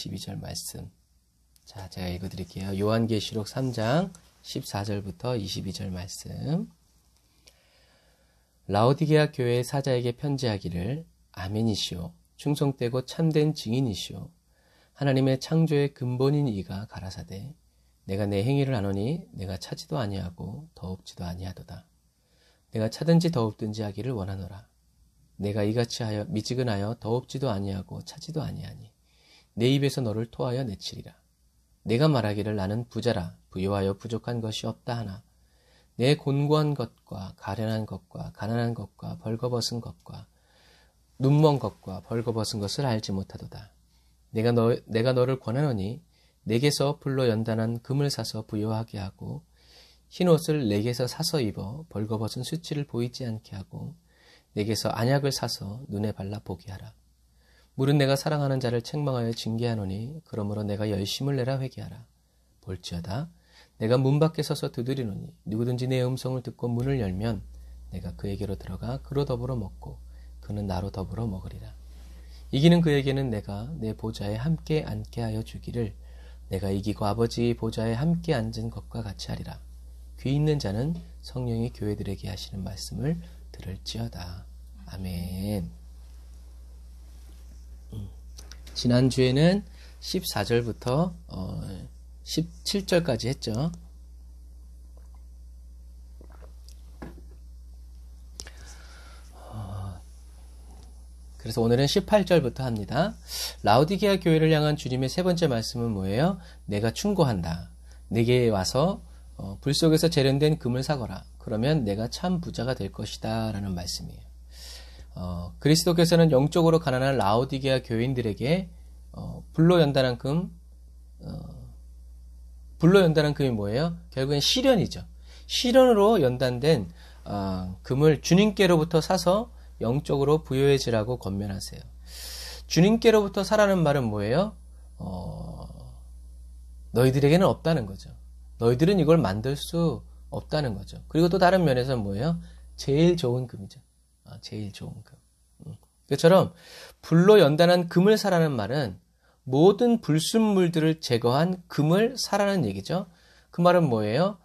22절 말씀. 자, 제가 읽어드릴게요. 요한계시록 3장 14절부터 22절 말씀. 라오디게아 교회의 사자에게 편지하기를 아멘이시오. 충성되고 참된 증인이시오. 하나님의 창조의 근본인 이가 가라사대 내가 내 행위를 아노니 내가 차지도 아니하고 더웁지도 아니하도다. 내가 차든지 더웁든지 하기를 원하노라. 내가 이같이 하여 미지근하여 더웁지도 아니하고 차지도 아니하니 내 입에서 너를 토하여 내치리라. 내가 말하기를 나는 부자라 부유하여 부족한 것이 없다 하나 내 곤고한 것과 가련한 것과 가난한 것과 벌거벗은 것과 눈먼 것과 벌거벗은 것을 알지 못하도다. 내가 너를 권하노니 내게서 불로 연단한 금을 사서 부여하게 하고 흰 옷을 내게서 사서 입어 벌거벗은 수치를 보이지 않게 하고 내게서 안약을 사서 눈에 발라 보게 하라. 물은 내가 사랑하는 자를 책망하여 징계하노니 그러므로 내가 열심을 내라 회개하라. 볼지어다 내가 문 밖에 서서 두드리노니 누구든지 내 음성을 듣고 문을 열면 내가 그에게로 들어가 그로 더불어 먹고 그는 나로 더불어 먹으리라. 이기는 그에게는 내가 내 보좌에 함께 앉게 하여 주기를 내가 이기고 아버지 보좌에 함께 앉은 것과 같이 하리라. 귀 있는 자는 성령이 교회들에게 하시는 말씀을 들을지어다. 아멘. 지난주에는 14절부터 17절까지 했죠. 그래서 오늘은 18절부터 합니다. 라오디게아 교회를 향한 주님의 세 번째 말씀은 뭐예요? 내가 충고한다. 내게 와서 불 속에서 재련된 금을 사거라. 그러면 내가 참 부자가 될 것이다 라는 말씀이에요. 그리스도께서는 영적으로 가난한 라오디게아 교인들에게 불로 연단한 금, 불로 연단한 금이 뭐예요? 결국엔 시련이죠. 시련으로 연단된 금을 주님께로부터 사서 영적으로 부유해지라고 권면하세요. 주님께로부터 사라는 말은 뭐예요? 너희들에게는 없다는 거죠. 너희들은 이걸 만들 수 없다는 거죠. 그리고 또 다른 면에서는 뭐예요? 제일 좋은 금이죠. 제일 좋은 금. 그처럼 불로 연단한 금을 사라는 말은 모든 불순물들을 제거한 금을 사라는 얘기죠. 그 말은 뭐예요?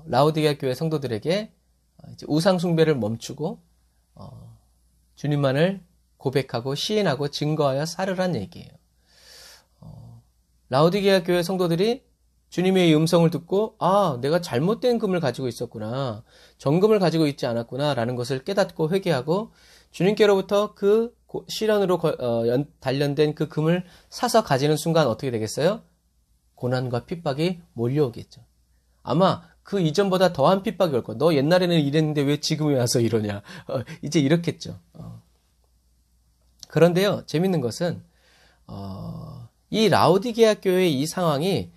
라오디게아 교회 성도들에게 이제 우상 숭배를 멈추고 주님만을 고백하고 시인하고 증거하여 살으란 얘기예요. 라오디게아 교회 성도들이 주님의 음성을 듣고 내가 잘못된 금을 가지고 있었구나. 정금을 가지고 있지 않았구나 라는 것을 깨닫고 회개하고 주님께로부터 그 시련으로 단련된 그 금을 사서 가지는 순간 어떻게 되겠어요? 고난과 핍박이 몰려오겠죠. 아마 그 이전보다 더한 핍박이 올 거야. 너 옛날에는 이랬는데 왜 지금에 와서 이러냐. 이제 이렇겠죠. 그런데요, 재밌는 것은 이 라오디게아 교회의 이 상황이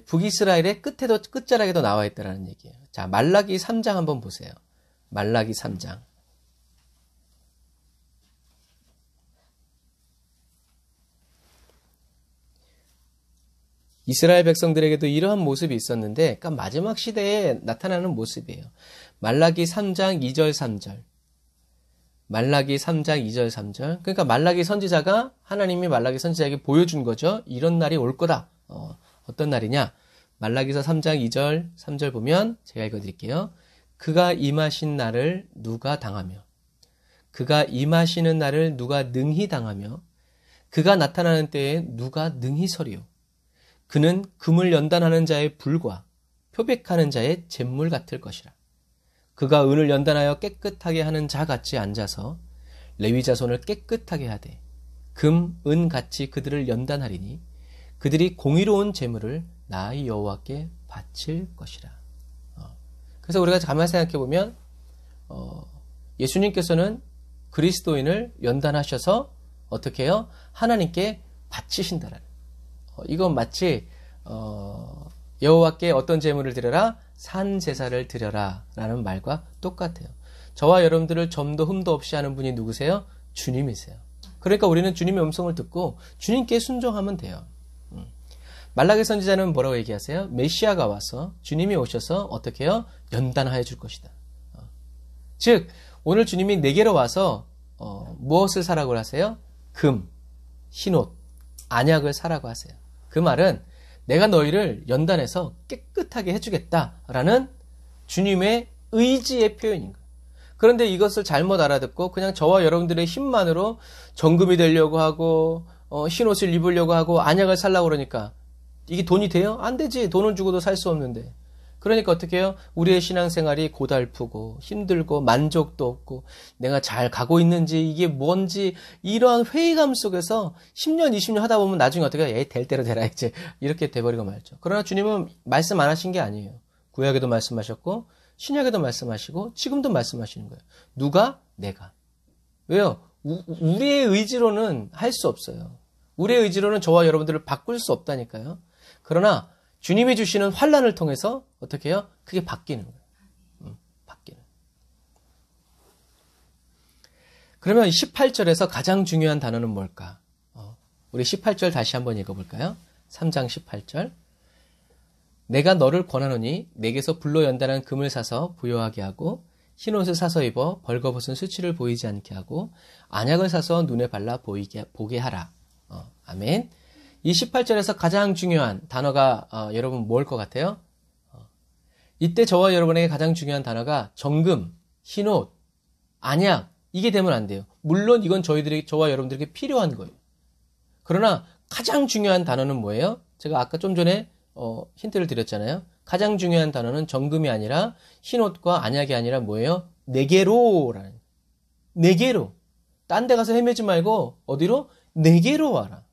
북이스라엘의 끝자락에도 나와 있다는 얘기예요. 자, 말라기 3장 한번 보세요. 말라기 3장. 이스라엘 백성들에게도 이러한 모습이 있었는데, 그러니까 마지막 시대에 나타나는 모습이에요. 말라기 3장 2절 3절. 말라기 3장 2절 3절. 그러니까 말라기 선지자가 하나님이 말라기 선지자에게 보여준 거죠. 이런 날이 올 거다. 어떤 날이냐? 말라기서 3장 2절 3절 보면 제가 읽어드릴게요. 그가 임하신 날을 누가 당하며 그가 임하시는 날을 누가 능히 당하며 그가 나타나는 때에 누가 능히 서리요. 그는 금을 연단하는 자의 불과 표백하는 자의 잿물 같을 것이라. 그가 은을 연단하여 깨끗하게 하는 자 같이 앉아서 레위 자손을 깨끗하게 하되 금, 은 같이 그들을 연단하리니 그들이 공의로운 재물을 나 여호와께 바칠 것이라. 그래서 우리가 가만히 생각해 보면 예수님께서는 그리스도인을 연단하셔서 어떻게 해요? 하나님께 바치신다라는. 이건 마치 여호와께 어떤 재물을 드려라? 산 제사를 드려라 라는 말과 똑같아요. 저와 여러분들을 점도 흠도 없이 하는 분이 누구세요? 주님이세요. 그러니까 우리는 주님의 음성을 듣고 주님께 순종하면 돼요. 말라기 선지자는 뭐라고 얘기하세요? 메시아가 와서 주님이 오셔서 어떻게 해요? 연단하여 줄 것이다. 즉 오늘 주님이 내게로 와서 무엇을 사라고 하세요? 금, 흰옷, 안약을 사라고 하세요. 그 말은 내가 너희를 연단해서 깨끗하게 해주겠다라는 주님의 의지의 표현인 거예요. 그런데 이것을 잘못 알아듣고 그냥 저와 여러분들의 힘만으로 정금이 되려고 하고 흰옷을 입으려고 하고 안약을 살라고 그러니까 이게 돈이 돼요? 안 되지. 돈을 주고도 살 수 없는데. 그러니까 어떻게 해요? 우리의 신앙생활이 고달프고 힘들고 만족도 없고 내가 잘 가고 있는지 이게 뭔지 이러한 회의감 속에서 10년, 20년 하다 보면 나중에 어떻게 해요? 될 대로 되라 이제 이렇게 돼버리고 말죠. 그러나 주님은 말씀 안 하신 게 아니에요. 구약에도 말씀하셨고 신약에도 말씀하시고 지금도 말씀하시는 거예요. 누가? 내가. 왜요? 우리의 의지로는 할 수 없어요. 우리의 의지로는 저와 여러분들을 바꿀 수 없다니까요. 그러나 주님이 주시는 환난을 통해서 어떻게 해요? 그게 바뀌는 거예요. 바뀌는. 그러면 18절에서 가장 중요한 단어는 뭘까? 우리 18절 다시 한번 읽어볼까요? 3장 18절. 내가 너를 권하노니 내게서 불로 연단한 금을 사서 부요하게 하고 흰옷을 사서 입어 벌거벗은 수치를 보이지 않게 하고 안약을 사서 눈에 발라 보게 하라. 아멘. 이 18절에서 가장 중요한 단어가 여러분 뭘 것 같아요? 이때 저와 여러분에게 가장 중요한 단어가 정금, 흰옷, 안약 이게 되면 안 돼요. 물론 이건 저와 여러분들에게 필요한 거예요. 그러나 가장 중요한 단어는 뭐예요? 제가 아까 좀 전에 힌트를 드렸잖아요. 가장 중요한 단어는 정금이 아니라 흰옷과 안약이 아니라 뭐예요? 내게로라는. 내게로. 딴 데 가서 헤매지 말고 어디로? 내게로 와라.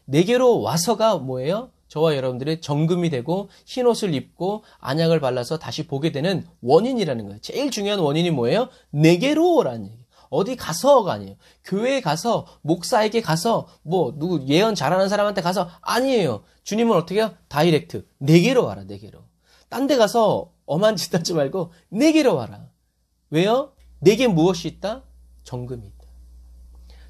내게로 와서가 뭐예요? 저와 여러분들의 정금이 되고 흰옷을 입고 안약을 발라서 다시 보게 되는 원인이라는 거예요. 제일 중요한 원인이 뭐예요? 내게로 오라는 얘기예요. 어디 가서가 아니에요. 교회에 가서 목사에게 가서 누구 예언 잘하는 사람한테 가서 아니에요. 주님은 어떻게 해요? 다이렉트. 내게로 와라. 내게로. 딴 데 가서 엄한 짓 하지 말고 내게로 와라. 왜요? 내게 무엇이 있다? 정금이 있다.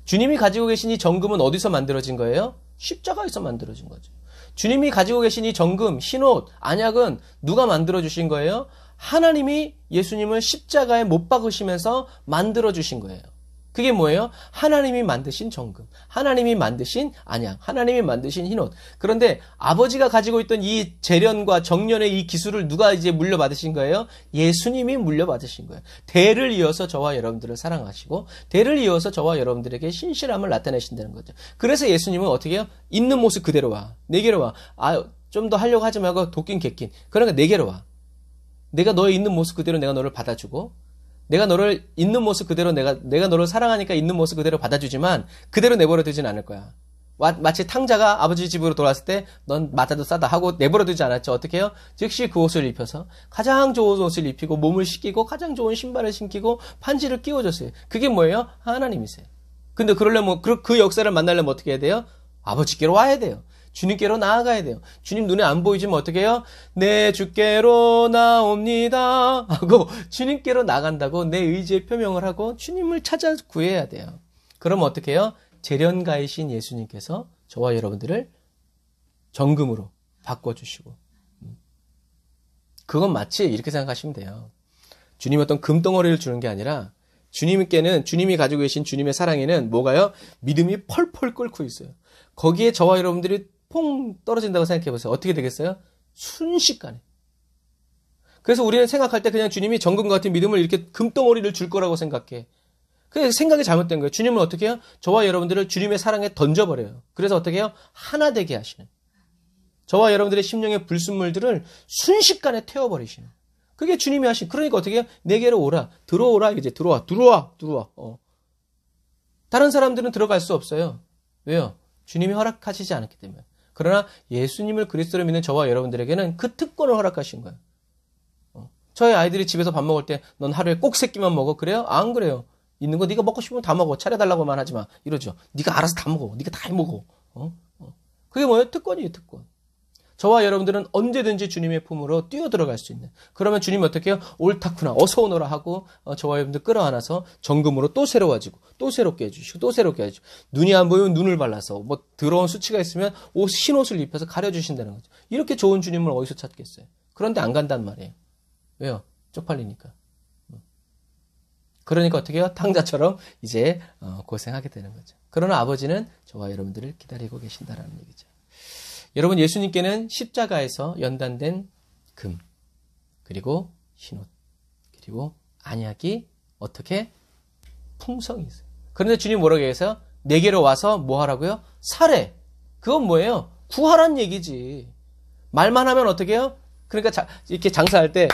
주님이 가지고 계신 이 정금은 어디서 만들어진 거예요? 십자가에서 만들어진 거죠. 주님이 가지고 계신 이 정금, 흰옷, 안약은 누가 만들어주신 거예요? 하나님이 예수님을 십자가에 못 박으시면서 만들어주신 거예요. 그게 뭐예요? 하나님이 만드신 정금, 하나님이 만드신 안약, 하나님이 만드신 흰옷. 그런데 아버지가 가지고 있던 이 재련과 정련의 이 기술을 누가 이제 물려받으신 거예요? 예수님이 물려받으신 거예요. 대를 이어서 저와 여러분들을 사랑하시고 대를 이어서 저와 여러분들에게 신실함을 나타내신다는 거죠. 그래서 예수님은 어떻게 해요? 있는 모습 그대로 와. 내게로 와. 좀 더 하려고 하지 말고 도낀 객긴. 그러니까 내게로 와. 내가 너의 있는 모습 그대로 내가 너를 받아주고 내가 너를 있는 모습 그대로 내가 너를 사랑하니까 있는 모습 그대로 받아주지만 그대로 내버려 두진 않을 거야. 마치 탕자가 아버지 집으로 돌아왔을 때 넌 마다도 싸다 하고 내버려 두지 않았죠. 어떻게 해요? 즉시 그 옷을 입혀서 가장 좋은 옷을 입히고 몸을 씻기고 가장 좋은 신발을 신기고 판지를 끼워줬어요. 그게 뭐예요? 하나님이세요. 근데 그러려면 그 역사를 만나려면 어떻게 해야 돼요? 아버지께로 와야 돼요. 주님께로 나아가야 돼요. 주님 눈에 안 보이지만 어떻게 해요? 내 주께로 나옵니다 하고 주님께로 나간다고 내 의지의 표명을 하고 주님을 찾아 구해야 돼요. 그럼 어떻게 해요? 재련가이신 예수님께서 저와 여러분들을 정금으로 바꿔주시고 그건 마치 이렇게 생각하시면 돼요. 주님이 어떤 금덩어리를 주는 게 아니라 주님께는 주님이 가지고 계신 주님의 사랑에는 뭐가요? 믿음이 펄펄 끓고 있어요. 거기에 저와 여러분들이 퐁 떨어진다고 생각해 보세요. 어떻게 되겠어요? 순식간에. 그래서 우리는 생각할 때 그냥 주님이 정금 같은 믿음을 이렇게 금덩어리를 줄 거라고 생각해. 그래서 생각이 잘못된 거예요. 주님은 어떻게 해요? 저와 여러분들을 주님의 사랑에 던져버려요. 그래서 어떻게 해요? 하나 되게 하시는. 저와 여러분들의 심령의 불순물들을 순식간에 태워버리시는. 그게 주님이 하신. 그러니까 어떻게 해요? 내게로 오라. 들어오라. 이제 들어와. 다른 사람들은 들어갈 수 없어요. 왜요? 주님이 허락하시지 않았기 때문에. 그러나 예수님을 그리스도로 믿는 저와 여러분들에게는 그 특권을 허락하신 거예요. 저희 아이들이 집에서 밥 먹을 때 넌 하루에 꼭 3끼만 먹어. 그래요? 안 그래요. 있는 거 네가 먹고 싶으면 다 먹어. 차려달라고만 하지 마. 이러죠. 네가 알아서 다 먹어. 네가 다 먹어. 그게 뭐예요? 특권이에요. 특권. 저와 여러분들은 언제든지 주님의 품으로 뛰어들어갈 수 있는. 그러면 주님이 어떻게 해요? 옳다구나. 어서 오너라 하고 저와 여러분들 끌어안아서 정금으로 또 새로워지고 또 새롭게 해주시고 또 새롭게 해주시고 눈이 안 보이면 눈을 발라서 더러운 수치가 있으면 흰옷을 입혀서 가려주신다는 거죠. 이렇게 좋은 주님을 어디서 찾겠어요? 그런데 안 간단 말이에요. 왜요? 쪽팔리니까. 그러니까 어떻게 해요? 탕자처럼 이제 고생하게 되는 거죠. 그러나 아버지는 저와 여러분들을 기다리고 계신다라는 얘기죠. 여러분, 예수님께는 십자가에서 연단된 금, 그리고 흰옷, 그리고 안약이 어떻게 풍성이 있어요. 그런데 주님 뭐라고 얘기해서요? 내게로 와서 뭐 하라고요? 사래. 그건 뭐예요? 구하란 얘기지. 말만 하면 어떻게 해요? 그러니까 이렇게 장사할 때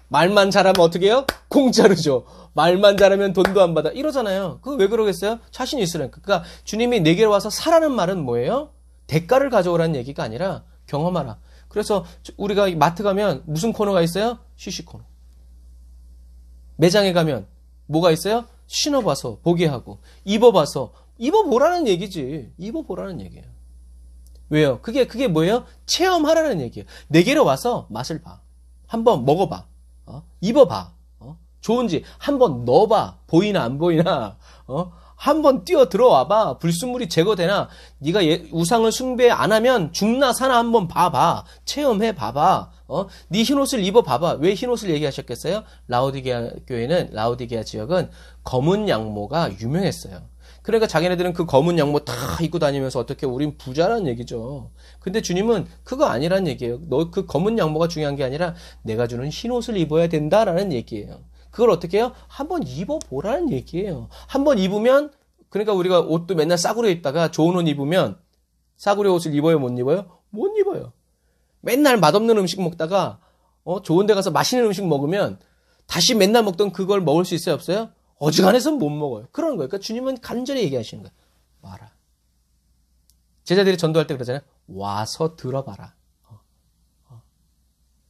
말만 잘하면 어떻게 해요? 공짜로 줘. 말만 잘하면 돈도 안 받아. 이러잖아요. 그거 왜 그러겠어요? 자신 있으니까. 그러니까 주님이 내게로 와서 사라는 말은 뭐예요? 대가를 가져오라는 얘기가 아니라 경험하라. 그래서 우리가 마트 가면 무슨 코너가 있어요? 시식 코너. 매장에 가면 뭐가 있어요? 신어봐서 보게 하고 입어봐서 입어보라는 얘기지. 입어보라는 얘기예요. 왜요? 그게 뭐예요? 체험하라는 얘기예요. 내게로 와서 맛을 봐. 한번 먹어봐. 입어봐. 좋은지 한번 넣어봐. 보이나 안 보이나. 한번 뛰어 들어와봐. 불순물이 제거되나. 네가 우상을 숭배 안 하면 죽나 사나 한번 봐봐. 체험해 봐봐. 네 흰옷을 입어봐봐. 왜 흰옷을 얘기하셨겠어요? 라오디게아 지역은 검은 양모가 유명했어요. 그러니까 자기네들은 그 검은 양모 다 입고 다니면서 어떻게 우린 부자라는 얘기죠. 근데 주님은 그거 아니란 얘기예요. 너 그 검은 양모가 중요한 게 아니라 내가 주는 흰옷을 입어야 된다라는 얘기예요. 그걸 어떻게 해요? 한번 입어보라는 얘기예요. 한번 입으면, 그러니까 우리가 옷도 맨날 싸구려 입다가 좋은 옷 입으면 싸구려 옷을 입어요? 못 입어요? 못 입어요. 맨날 맛없는 음식 먹다가 좋은 데 가서 맛있는 음식 먹으면 다시 맨날 먹던 그걸 먹을 수 있어요? 없어요? 어지간해서는 못 먹어요. 그런 거예요. 그러니까 주님은 간절히 얘기하시는 거예요. 와라. 제자들이 전도할 때 그러잖아요. 와서 들어봐라.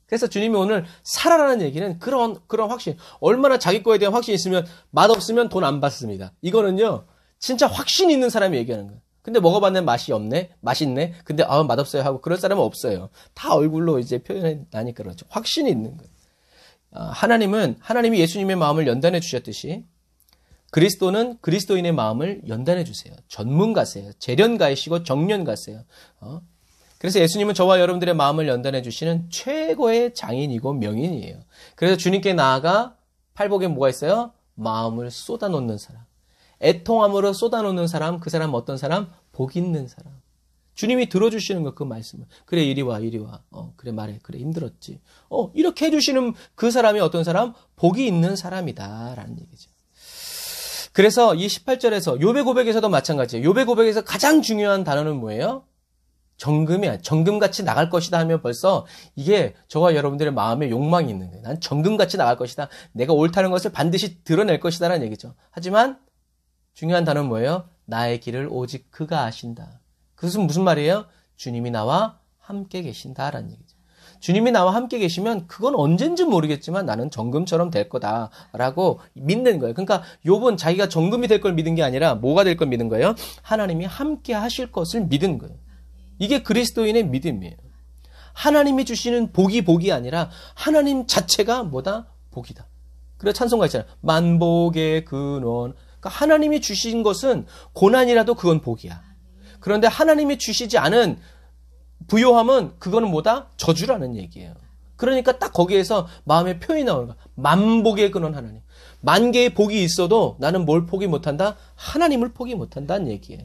그래서 주님이 오늘 살아라는 얘기는 그런 확신. 얼마나 자기 거에 대한 확신이 있으면 맛없으면 돈 안 받습니다. 이거는요. 진짜 확신 있는 사람이 얘기하는 거예요. 근데 먹어봤는데 맛이 없네? 맛있네? 근데 맛없어요 하고 그럴 사람은 없어요. 다 얼굴로 이제 표현해 나니까 그렇죠. 확신이 있는 거예요. 하나님이 예수님의 마음을 연단해 주셨듯이 그리스도는 그리스도인의 마음을 연단해 주세요. 전문가세요. 재련가이시고 정련가세요. 그래서 예수님은 저와 여러분들의 마음을 연단해 주시는 최고의 장인이고 명인이에요. 그래서 주님께 나아가 팔복에 뭐가 있어요? 마음을 쏟아놓는 사람. 애통함으로 쏟아놓는 사람, 그 사람 어떤 사람? 복 있는 사람. 주님이 들어주시는 거, 그 말씀을. 그래, 이리 와. 그래, 말해. 그래, 힘들었지. 이렇게 해주시는 그 사람이 어떤 사람? 복이 있는 사람이다. 라는 얘기죠. 그래서 이 18절에서 욥의 고백에서도 마찬가지예요. 욥의 고백에서 가장 중요한 단어는 뭐예요? 정금이야. 정금같이 나갈 것이다 하면 벌써 이게 저와 여러분들의 마음에 욕망이 있는 거예요. 난 정금같이 나갈 것이다. 내가 옳다는 것을 반드시 드러낼 것이다 라는 얘기죠. 하지만 중요한 단어는 뭐예요? 나의 길을 오직 그가 아신다. 그것은 무슨 말이에요? 주님이 나와 함께 계신다라는 얘기죠. 주님이 나와 함께 계시면 그건 언젠지 모르겠지만 나는 정금처럼 될 거다라고 믿는 거예요. 그러니까 욥은 자기가 정금이 될 걸 믿은 게 아니라 뭐가 될 걸 믿은 거예요? 하나님이 함께 하실 것을 믿은 거예요. 이게 그리스도인의 믿음이에요. 하나님이 주시는 복이 아니라 하나님 자체가 뭐다? 복이다. 그래서 찬송가 있잖아요. 만복의 근원. 그러니까 하나님이 주신 것은 고난이라도 그건 복이야. 그런데 하나님이 주시지 않은 부요함은 그거는 뭐다? 저주라는 얘기예요. 그러니까 딱 거기에서 마음의 표현이 나오는 거야. 만복의 근원 하나님. 만 개의 복이 있어도 나는 뭘 포기 못한다? 하나님을 포기 못한다는 얘기예요.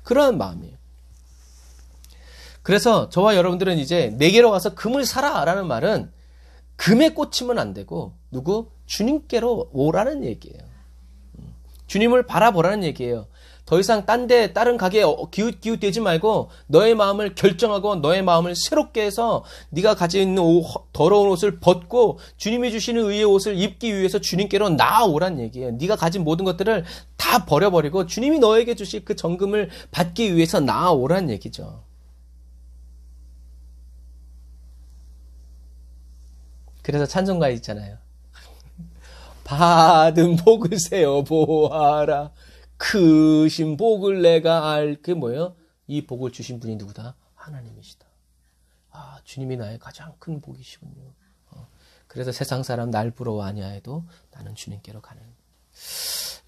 그런 마음이에요. 그래서 저와 여러분들은 이제 내게로 와서 금을 사라라는 말은 금에 꽂히면 안 되고 주님께로 오라는 얘기예요. 주님을 바라보라는 얘기예요. 더 이상 다른 가게에 기웃기웃대지 말고 너의 마음을 결정하고 너의 마음을 새롭게 해서 네가 가지고 있는 더러운 옷을 벗고 주님이 주시는 의의 옷을 입기 위해서 주님께로 나아오란 얘기예요. 네가 가진 모든 것들을 다 버려버리고 주님이 너에게 주실 그 정금을 받기 위해서 나아오란 얘기죠. 그래서 찬송가에 있잖아요. 받은 복을 세어 보아라. 크신 복을 내가 알. 그게 뭐예요? 이 복을 주신 분이 누구다? 하나님이시다. 주님이 나의 가장 큰 복이시군요. 그래서 세상 사람 날 부러워 아니하여도 나는 주님께로 가는.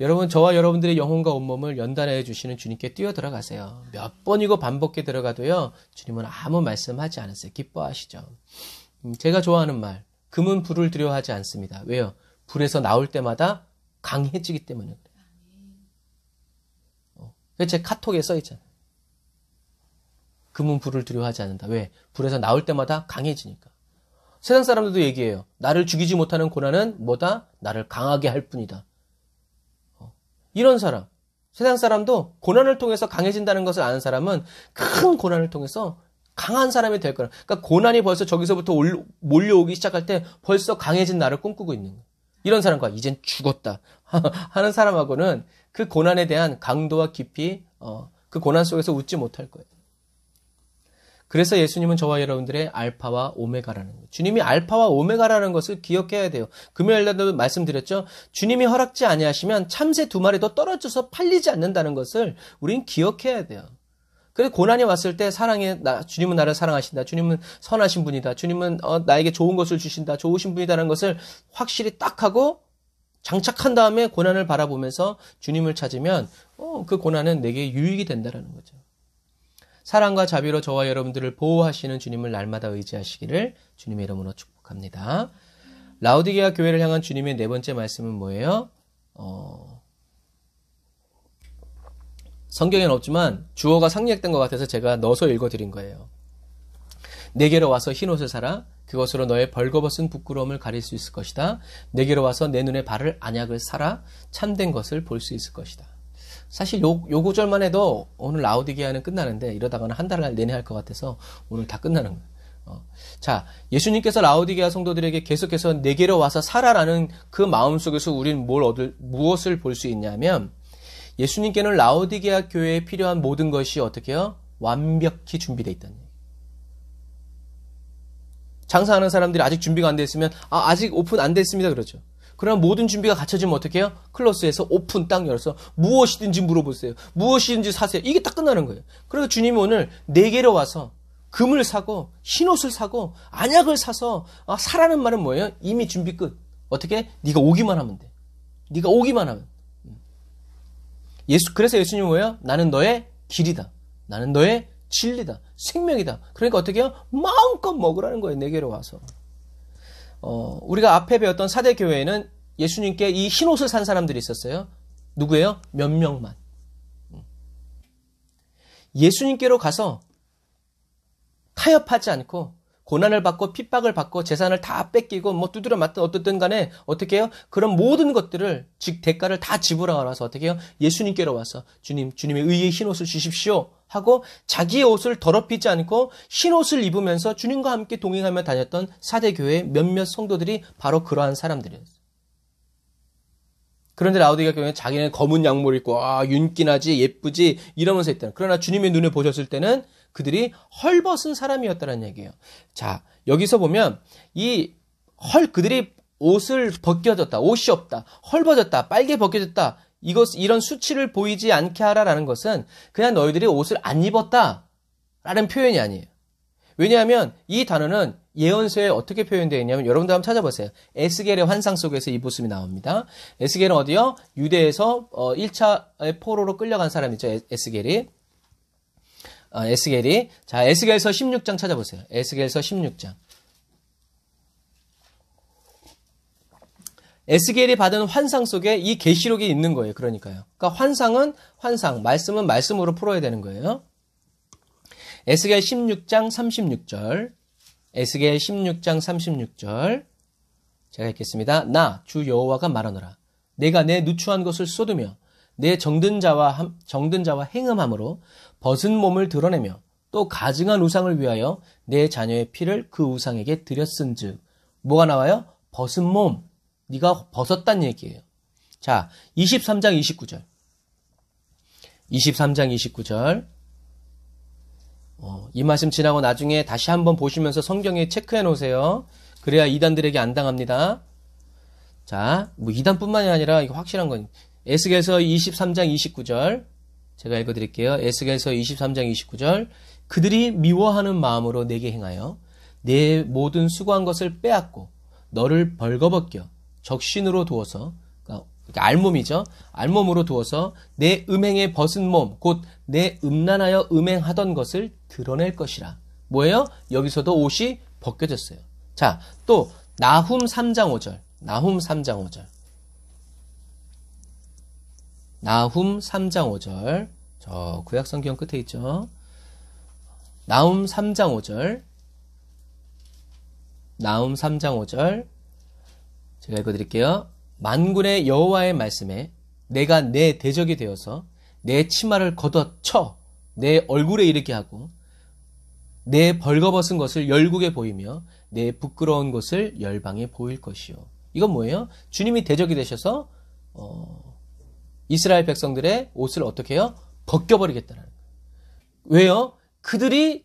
여러분, 저와 여러분들의 영혼과 온몸을 연단해 주시는 주님께 뛰어 들어가세요. 몇 번이고 반복해 들어가도요. 주님은 아무 말씀하지 않으세요. 기뻐하시죠. 제가 좋아하는 말. 금은 불을 두려워하지 않습니다. 왜요? 불에서 나올 때마다 강해지기 때문에 그래요. 그래서 제 카톡에 써있잖아요. 금은 불을 두려워하지 않는다. 왜? 불에서 나올 때마다 강해지니까. 세상 사람들도 얘기해요. 나를 죽이지 못하는 고난은 뭐다? 나를 강하게 할 뿐이다. 이런 사람. 세상 사람도 고난을 통해서 강해진다는 것을 아는 사람은 큰 고난을 통해서 강한 사람이 될 거라. 그러니까 고난이 벌써 저기서부터 몰려오기 시작할 때 벌써 강해진 나를 꿈꾸고 있는 거예요. 이런 사람과 이젠 죽었다 하는 사람하고는 그 고난에 대한 강도와 깊이 그 고난 속에서 웃지 못할 거예요. 그래서 예수님은 저와 여러분들의 알파와 오메가라는 거예요. 주님이 알파와 오메가라는 것을 기억해야 돼요. 금요일날도 말씀드렸죠. 주님이 허락지 아니하시면 참새 2마리도 떨어져서 팔리지 않는다는 것을 우린 기억해야 돼요. 그래서 고난이 왔을 때 주님은 나를 사랑하신다. 주님은 선하신 분이다. 주님은 나에게 좋은 것을 주신다. 좋으신 분이다라는 것을 확실히 딱 하고 장착한 다음에 고난을 바라보면서 주님을 찾으면 그 고난은 내게 유익이 된다라는 거죠. 사랑과 자비로 저와 여러분들을 보호하시는 주님을 날마다 의지하시기를 주님의 이름으로 축복합니다. 라오디게아 교회를 향한 주님의 4번째 말씀은 뭐예요? 성경에는 없지만 주어가 상리했던 것 같아서 제가 넣어서 읽어드린 거예요. 내게로 와서 흰옷을 사라. 그것으로 너의 벌거벗은 부끄러움을 가릴 수 있을 것이다. 내게로 와서 내 눈에 바를 안약을 사라. 참된 것을 볼 수 있을 것이다. 사실 요 구절만 해도 오늘 라오디게아는 끝나는데 이러다가는 한 달 내내 할 것 같아서 오늘 다 끝나는 거예요. 자, 예수님께서 라오디게아 성도들에게 계속해서 내게로 와서 살아라는 그 마음속에서 우리는 무엇을 볼 수 있냐면 예수님께는 라오디게아 교회에 필요한 모든 것이 어떻게 해요? 완벽히 준비되어 있다는 얘기예요. 장사하는 사람들이 아직 준비가 안 돼 있으면 아직 오픈 안 됐습니다 그러죠. 그러면 모든 준비가 갖춰지면 어떻게 해요? 클로스에서 오픈 딱 열어서 무엇이든지 물어보세요. 무엇이든지 사세요. 이게 딱 끝나는 거예요. 그래서 주님이 오늘 내게로 와서 금을 사고 흰옷을 사고 안약을 사서 사라는 말은 뭐예요? 이미 준비 끝. 어떻게? 네가 오기만 하면 돼. 네가 오기만 하면. 그래서 예수님은 뭐예요? 나는 너의 길이다. 나는 너의 진리다. 생명이다. 그러니까 어떻게 해요? 마음껏 먹으라는 거예요. 내게로 와서. 우리가 앞에 배웠던 사대 교회에는 예수님께 이 흰옷을 산 사람들이 있었어요. 누구예요? 몇 명만. 예수님께로 가서 타협하지 않고 고난을 받고 핍박을 받고 재산을 다 뺏기고 두드려 맞든 어떻든 간에 어떻게 해요? 그런 모든 것들을 즉 대가를 다 지불하고 어떻게 해요? 예수님께로 와서 주님의 의의 흰옷을 주십시오 하고 자기의 옷을 더럽히지 않고 흰옷을 입으면서 주님과 함께 동행하며 다녔던 사대교회의 몇몇 성도들이 바로 그러한 사람들이었어요. 그런데 라오디게아 교회는 자기는 검은 양모를 입고 윤기나지 예쁘지 이러면서 있다. 그러나 주님의 눈을 보셨을 때는 그들이 헐벗은 사람이었다는 얘기예요. 자, 여기서 보면 그들이 옷을 벗겨졌다. 옷이 없다. 헐벗었다. 빨개 벗겨졌다. 이런 수치를 보이지 않게 하라라는 것은 그냥 너희들이 옷을 안 입었다라는 표현이 아니에요. 왜냐하면 이 단어는 예언서에 어떻게 표현되어 있냐면 여러분들 한번 찾아보세요. 에스겔의 환상 속에서 이 모습이 나옵니다. 에스겔은 어디요? 유대에서 1차 포로로 끌려간 사람이죠. 에스겔이. 자, 에스겔서 16장 찾아보세요. 에스겔서 16장. 에스겔이 받은 환상 속에 이 계시록이 있는 거예요. 그러니까요. 그러니까 환상은 환상, 말씀은 말씀으로 풀어야 되는 거예요. 에스겔 16장 36절. 에스겔 16장 36절. 제가 읽겠습니다. 나 주 여호와가 말하노라. 내가 내 누추한 것을 쏟으며 내 정든 자와 행음함으로 벗은 몸을 드러내며 또 가증한 우상을 위하여 내 자녀의 피를 그 우상에게 드렸은즉. 뭐가 나와요? 벗은 몸. 네가 벗었단 얘기예요. 자, 23장 29절. 23장 29절. 이 말씀 지나고 나중에 다시 한번 보시면서 성경에 체크해 놓으세요. 그래야 이단들에게 안 당합니다. 자, 이단뿐만이 아니라 이거 확실한 건 에스겔서 23장 29절 제가 읽어드릴게요. 에스겔서 23장 29절 그들이 미워하는 마음으로 내게 행하여 내 모든 수고한 것을 빼앗고 너를 벌거벗겨 적신으로 두어서 그러니까 알몸이죠. 알몸으로 두어서 내 음행에 벗은 몸 곧 내 음란하여 음행하던 것을 드러낼 것이라. 뭐예요? 여기서도 옷이 벗겨졌어요. 자, 또 나훔 3장 5절. 나훔 3장 5절. 나훔 3장 5절. 저 구약성경 끝에 있죠. 나훔 3장 5절. 나훔 3장 5절. 제가 읽어드릴게요. 만군의 여호와의 말씀에 내가 내 대적이 되어서 내 치마를 걷어쳐 내 얼굴에 이르게 하고 내 벌거벗은 것을 열국에 보이며 내 부끄러운 것을 열방에 보일 것이요. 이건 뭐예요? 주님이 대적이 되셔서 이스라엘 백성들의 옷을 어떻게 해요? 벗겨버리겠다는 거예요. 왜요? 그들이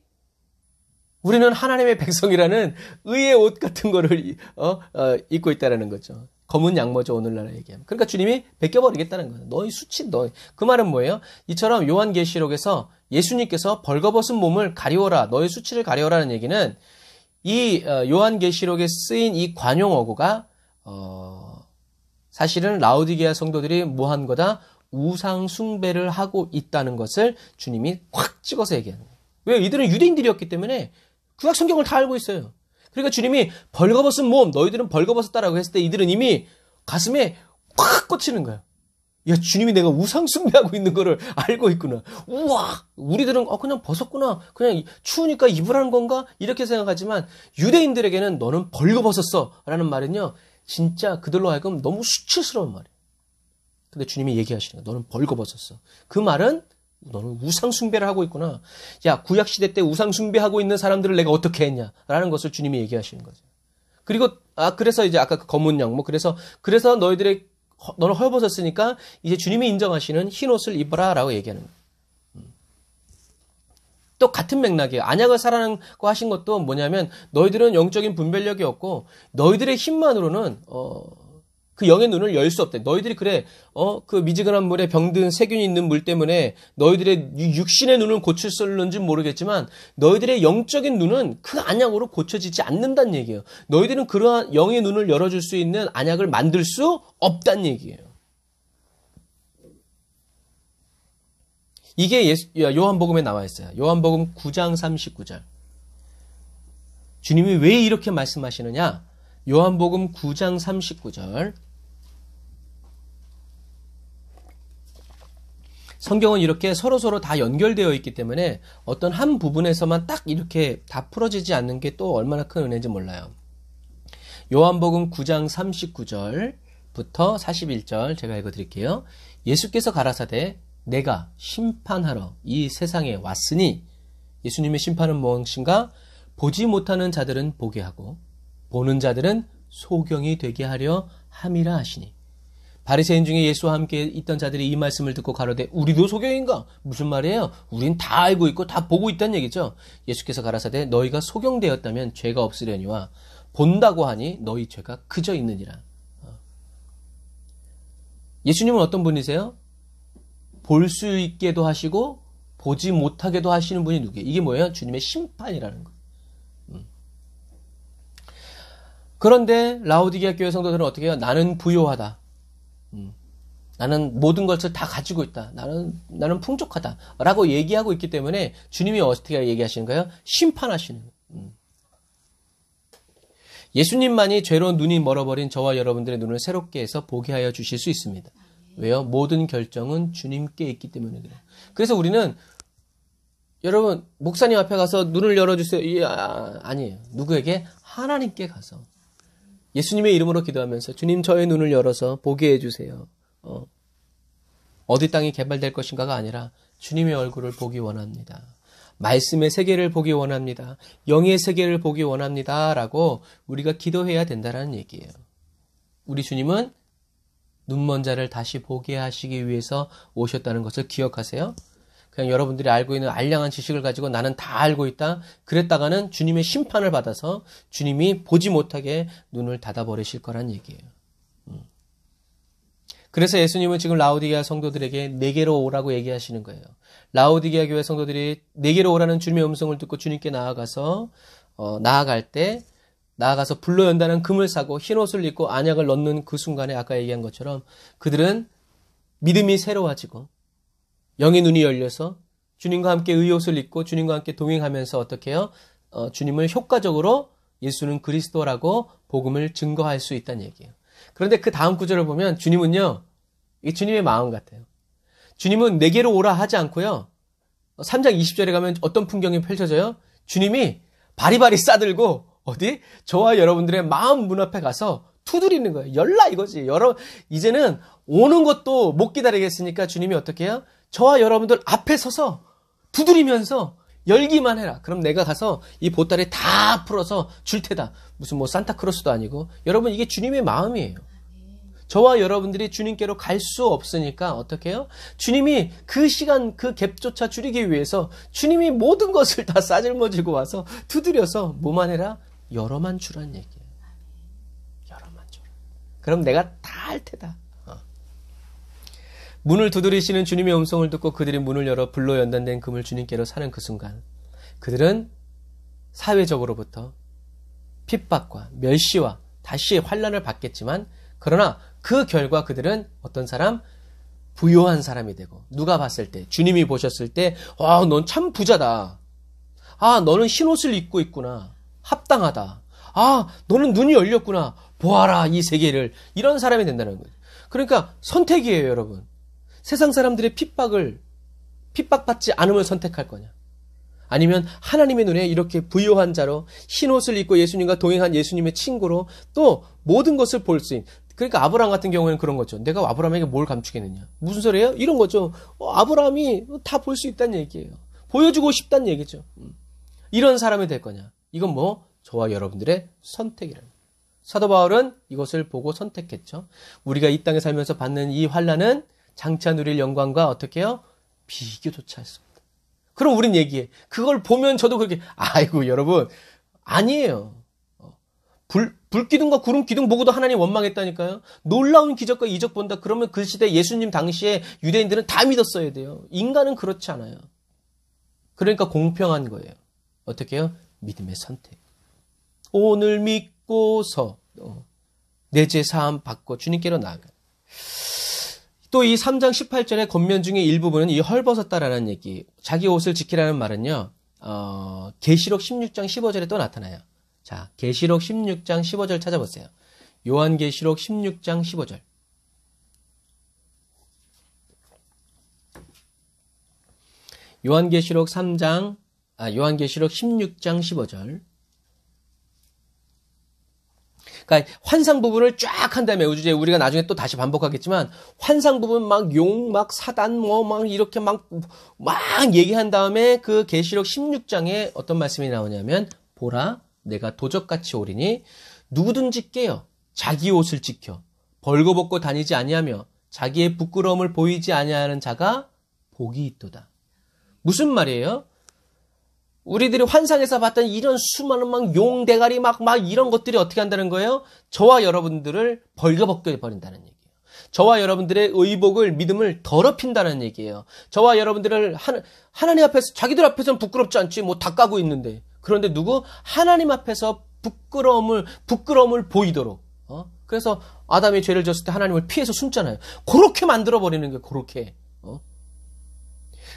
우리는 하나님의 백성이라는 의의 옷 같은 거를 입고 있다는 거죠. 검은 양모죠, 오늘날 얘기하면. 그러니까 주님이 벗겨버리겠다는 거예요. 너희 수치, 그 말은 뭐예요? 이처럼 요한계시록에서 예수님께서 벌거벗은 몸을 가리워라, 너희 수치를 가리워라는 얘기는 이 요한계시록에 쓰인 이 관용어구가 사실은 라오디게아 성도들이 뭐 한 거다? 우상 숭배를 하고 있다는 것을 주님이 확 찍어서 얘기하는 거예요. 왜요? 이들은 유대인들이었기 때문에 구약 성경을 다 알고 있어요. 그러니까 주님이 벌거벗은 몸, 너희들은 벌거벗었다라고 했을 때 이들은 이미 가슴에 확 꽂히는 거예요. 야, 주님이 내가 우상 숭배하고 있는 거를 알고 있구나. 우와, 우리들은 그냥 벗었구나. 그냥 추우니까 입으라는 건가? 이렇게 생각하지만 유대인들에게는 너는 벌거벗었어 라는 말은요, 진짜 그들로 하여금 너무 수치스러운 말이에요. 근데 주님이 얘기하시는 거예요. 너는 벌거벗었어. 그 말은 너는 우상 숭배를 하고 있구나. 야, 구약 시대 때 우상 숭배하고 있는 사람들을 내가 어떻게 했냐라는 것을 주님이 얘기하시는 거죠. 그리고 그래서 이제 아까 그 검은 양모, 그래서 너는 헐벗었으니까 이제 주님이 인정하시는 흰 옷을 입어라라고 얘기하는 거예요. 또 같은 맥락이에요. 언약을 사라고 하신 것도 뭐냐면 너희들은 영적인 분별력이 없고 너희들의 힘만으로는 그 영의 눈을 열 수 없대. 너희들이 그래, 그 미지근한 물에 병든 세균이 있는 물 때문에 너희들의 육신의 눈은 고쳐질는지 모르겠지만 너희들의 영적인 눈은 그 언약으로 고쳐지지 않는다는 얘기예요. 너희들은 그러한 영의 눈을 열어줄 수 있는 언약을 만들 수 없다는 얘기예요. 이게 요한복음에 나와 있어요. 요한복음 9장 39절. 주님이 왜 이렇게 말씀하시느냐? 요한복음 9장 39절. 성경은 이렇게 서로서로 다 연결되어 있기 때문에 어떤 한 부분에서만 딱 이렇게 다 풀어지지 않는 게 또 얼마나 큰 은혜인지 몰라요. 요한복음 9장 39절부터 41절 제가 읽어드릴게요. 예수께서 가라사대 내가 심판하러 이 세상에 왔으니, 예수님의 심판은 무엇인가? 보지 못하는 자들은 보게 하고 보는 자들은 소경이 되게 하려 함이라 하시니. 바리새인 중에 예수와 함께 있던 자들이 이 말씀을 듣고 가로되 우리도 소경인가? 무슨 말이에요? 우린 다 알고 있고 다 보고 있다는 얘기죠. 예수께서 가라사대 너희가 소경되었다면 죄가 없으려니와 본다고 하니 너희 죄가 그저 있느니라. 예수님은 어떤 분이세요? 볼 수 있게도 하시고 보지 못하게도 하시는 분이 누구예요? 이게 뭐예요? 주님의 심판이라는 거예요. 그런데 라오디게아 교회 성도들은 어떻게 해요? 나는 부요하다. 나는 모든 것을 다 가지고 있다. 나는 풍족하다. 라고 얘기하고 있기 때문에 주님이 어떻게 얘기하시는 거예요? 심판하시는 거예요. 예수님만이 죄로 눈이 멀어버린 저와 여러분들의 눈을 새롭게 해서 보게 하여 주실 수 있습니다. 왜요? 모든 결정은 주님께 있기 때문에 그래요. 그래서 우리는 여러분 목사님 앞에 가서 눈을 열어주세요. 아니에요. 누구에게? 하나님께 가서 예수님의 이름으로 기도하면서 주님 저의 눈을 열어서 보게 해주세요. 어디 땅이 개발될 것인가가 아니라 주님의 얼굴을 보기 원합니다. 말씀의 세계를 보기 원합니다. 영의 세계를 보기 원합니다. 라고 우리가 기도해야 된다는 얘기예요. 우리 주님은 눈먼 자를 다시 보게 하시기 위해서 오셨다는 것을 기억하세요. 그냥 여러분들이 알고 있는 알량한 지식을 가지고 나는 다 알고 있다. 그랬다가는 주님의 심판을 받아서 주님이 보지 못하게 눈을 닫아버리실 거란 얘기예요. 그래서 예수님은 지금 라오디게아 성도들에게 내게로 오라고 얘기하시는 거예요. 라오디게아 교회 성도들이 내게로 오라는 주님의 음성을 듣고 주님께 나아가서 나아가서 불로 연다는 금을 사고 흰 옷을 입고 안약을 넣는 그 순간에 아까 얘기한 것처럼 그들은 믿음이 새로워지고 영의 눈이 열려서 주님과 함께 의옷을 입고 주님과 함께 동행하면서 어떻게 해요? 주님을 효과적으로 예수는 그리스도라고 복음을 증거할 수 있다는 얘기예요. 그런데 그 다음 구절을 보면 주님은요, 이게 주님의 마음 같아요. 주님은 내게로 오라 하지 않고요. 3장 20절에 가면 어떤 풍경이 펼쳐져요? 주님이 바리바리 싸들고 어디? 저와 여러분들의 마음 문 앞에 가서 두드리는 거예요. 열라 이거지. 이제는 오는 것도 못 기다리겠으니까 주님이 어떻게 해요? 저와 여러분들 앞에 서서 두드리면서 열기만 해라. 그럼 내가 가서 이 보따리 다 풀어서 줄 테다. 무슨 뭐 산타크로스도 아니고. 여러분 이게 주님의 마음이에요. 저와 여러분들이 주님께로 갈 수 없으니까 어떻게 해요? 주님이 그 시간 그 갭조차 줄이기 위해서 주님이 모든 것을 다 싸질머지고 와서 두드려서 뭐만 해라? 열어만 주란 얘기예요. 열어만 주라. 그럼 내가 다 할 테다. 문을 두드리시는 주님의 음성을 듣고 그들이 문을 열어 불로 연단된 금을 주님께로 사는 그 순간 그들은 사회적으로부터 핍박과 멸시와 다시 환난을 받겠지만 그러나 그 결과 그들은 어떤 사람? 부요한 사람이 되고 누가 봤을 때 주님이 보셨을 때 넌 참 부자다. 너는 흰옷을 입고 있구나. 합당하다. 너는 눈이 열렸구나. 보아라 이 세계를. 이런 사람이 된다는 거예요. 그러니까 선택이에요, 여러분. 세상 사람들의 핍박받지 않음을 선택할 거냐? 아니면 하나님의 눈에 이렇게 부요한 자로 흰옷을 입고 예수님과 동행한 예수님의 친구로 또 모든 것을 볼 수 있는. 그러니까 아브라함 같은 경우에는 그런 거죠. 내가 아브라함에게 뭘 감추겠느냐? 무슨 소리예요? 이런 거죠. 아브라함이 다 볼 수 있다는 얘기예요. 보여주고 싶다는 얘기죠. 이런 사람이 될 거냐? 이건 뭐 저와 여러분들의 선택이라는 거예요. 사도 바울은 이것을 보고 선택했죠. 우리가 이 땅에 살면서 받는 이 환난은 장차 누릴 영광과 어떻게 해요? 비교조차 할 수 없다. 그럼 우린 얘기해. 그걸 보면 저도 그렇게 아이고 여러분 아니에요. 불기둥과 구름기둥 보고도 하나님 원망했다니까요. 놀라운 기적과 이적 본다. 그러면 그 시대 예수님 당시에 유대인들은 다 믿었어야 돼요. 인간은 그렇지 않아요. 그러니까 공평한 거예요. 어떻게 해요? 믿음의 선택. 오늘 믿고서 내 죄 사함 받고 주님께로 나아가. 또 이 3장 18절의 겉면 중에 일부분은 이 헐벗었다라는 얘기. 자기 옷을 지키라는 말은요. 계시록 16장 15절에 또 나타나요. 자, 계시록 16장 15절 찾아보세요. 요한계시록 16장 15절. 요한계시록 16장 15절. 그러니까 환상 부분을 쫙 한 다음에 우주제 우리가 나중에 또 다시 반복하겠지만 환상 부분 막 용, 막 사단 막 이렇게 막 얘기한 다음에 그 계시록 16장에 어떤 말씀이 나오냐면 보라 내가 도적같이 오리니 누구든지 깨어 자기 옷을 지켜 벌거벗고 다니지 아니하며 자기의 부끄러움을 보이지 아니하는 자가 복이 있도다. 무슨 말이에요? 우리들이 환상에서 봤던 이런 수많은 막 용, 대가리 막 이런 것들이 어떻게 한다는 거예요? 저와 여러분들을 벌거벗게 버린다는 얘기예요. 저와 여러분들의 의복을, 믿음을 더럽힌다는 얘기예요. 저와 여러분들을 하나님 앞에서, 자기들 앞에서는 부끄럽지 않지. 뭐 다 까고 있는데. 그런데 누구? 하나님 앞에서 부끄러움을 보이도록. 그래서 아담이 죄를 졌을 때 하나님을 피해서 숨잖아요. 그렇게 만들어버리는 거예요. 그렇게.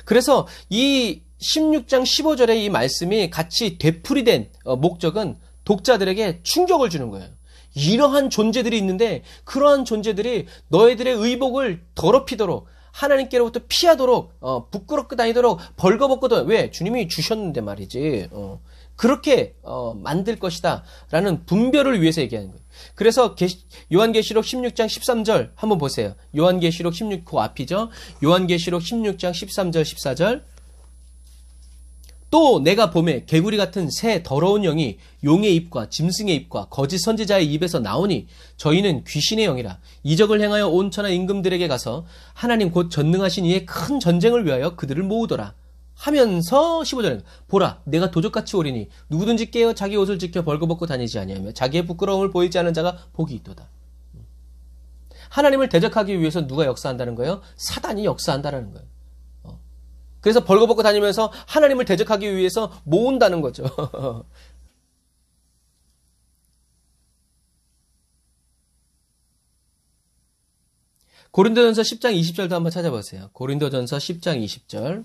그래서 이 16장 15절의 이 말씀이 같이 되풀이된 목적은 독자들에게 충격을 주는 거예요. 이러한 존재들이 있는데 그러한 존재들이 너희들의 의복을 더럽히도록 하나님께로부터 피하도록 부끄럽게 다니도록 벌거벗고 왜? 주님이 주셨는데 말이지. 그렇게 만들 것이다 라는 분별을 위해서 얘기하는 거예요. 그래서 요한계시록 16장 13절 한번 보세요. 요한계시록 16, 그 앞이죠. 요한계시록 16장 13절 14절. 또 내가 봄에 개구리 같은 새 더러운 영이 용의 입과 짐승의 입과 거짓 선지자의 입에서 나오니 저희는 귀신의 영이라 이적을 행하여 온 천하 임금들에게 가서 하나님 곧 전능하신 이의 큰 전쟁을 위하여 그들을 모으더라 하면서 15절에 보라 내가 도적같이 오리니 누구든지 깨어 자기 옷을 지켜 벌거벗고 다니지 아니하며 자기의 부끄러움을 보이지 않은 자가 복이 있도다. 하나님을 대적하기 위해서 누가 역사한다는 거예요? 사단이 역사한다는 거예요. 그래서 벌거벗고 다니면서 하나님을 대적하기 위해서 모은다는 거죠. 고린도전서 10장 20절도 한번 찾아보세요. 고린도전서 10장 20절.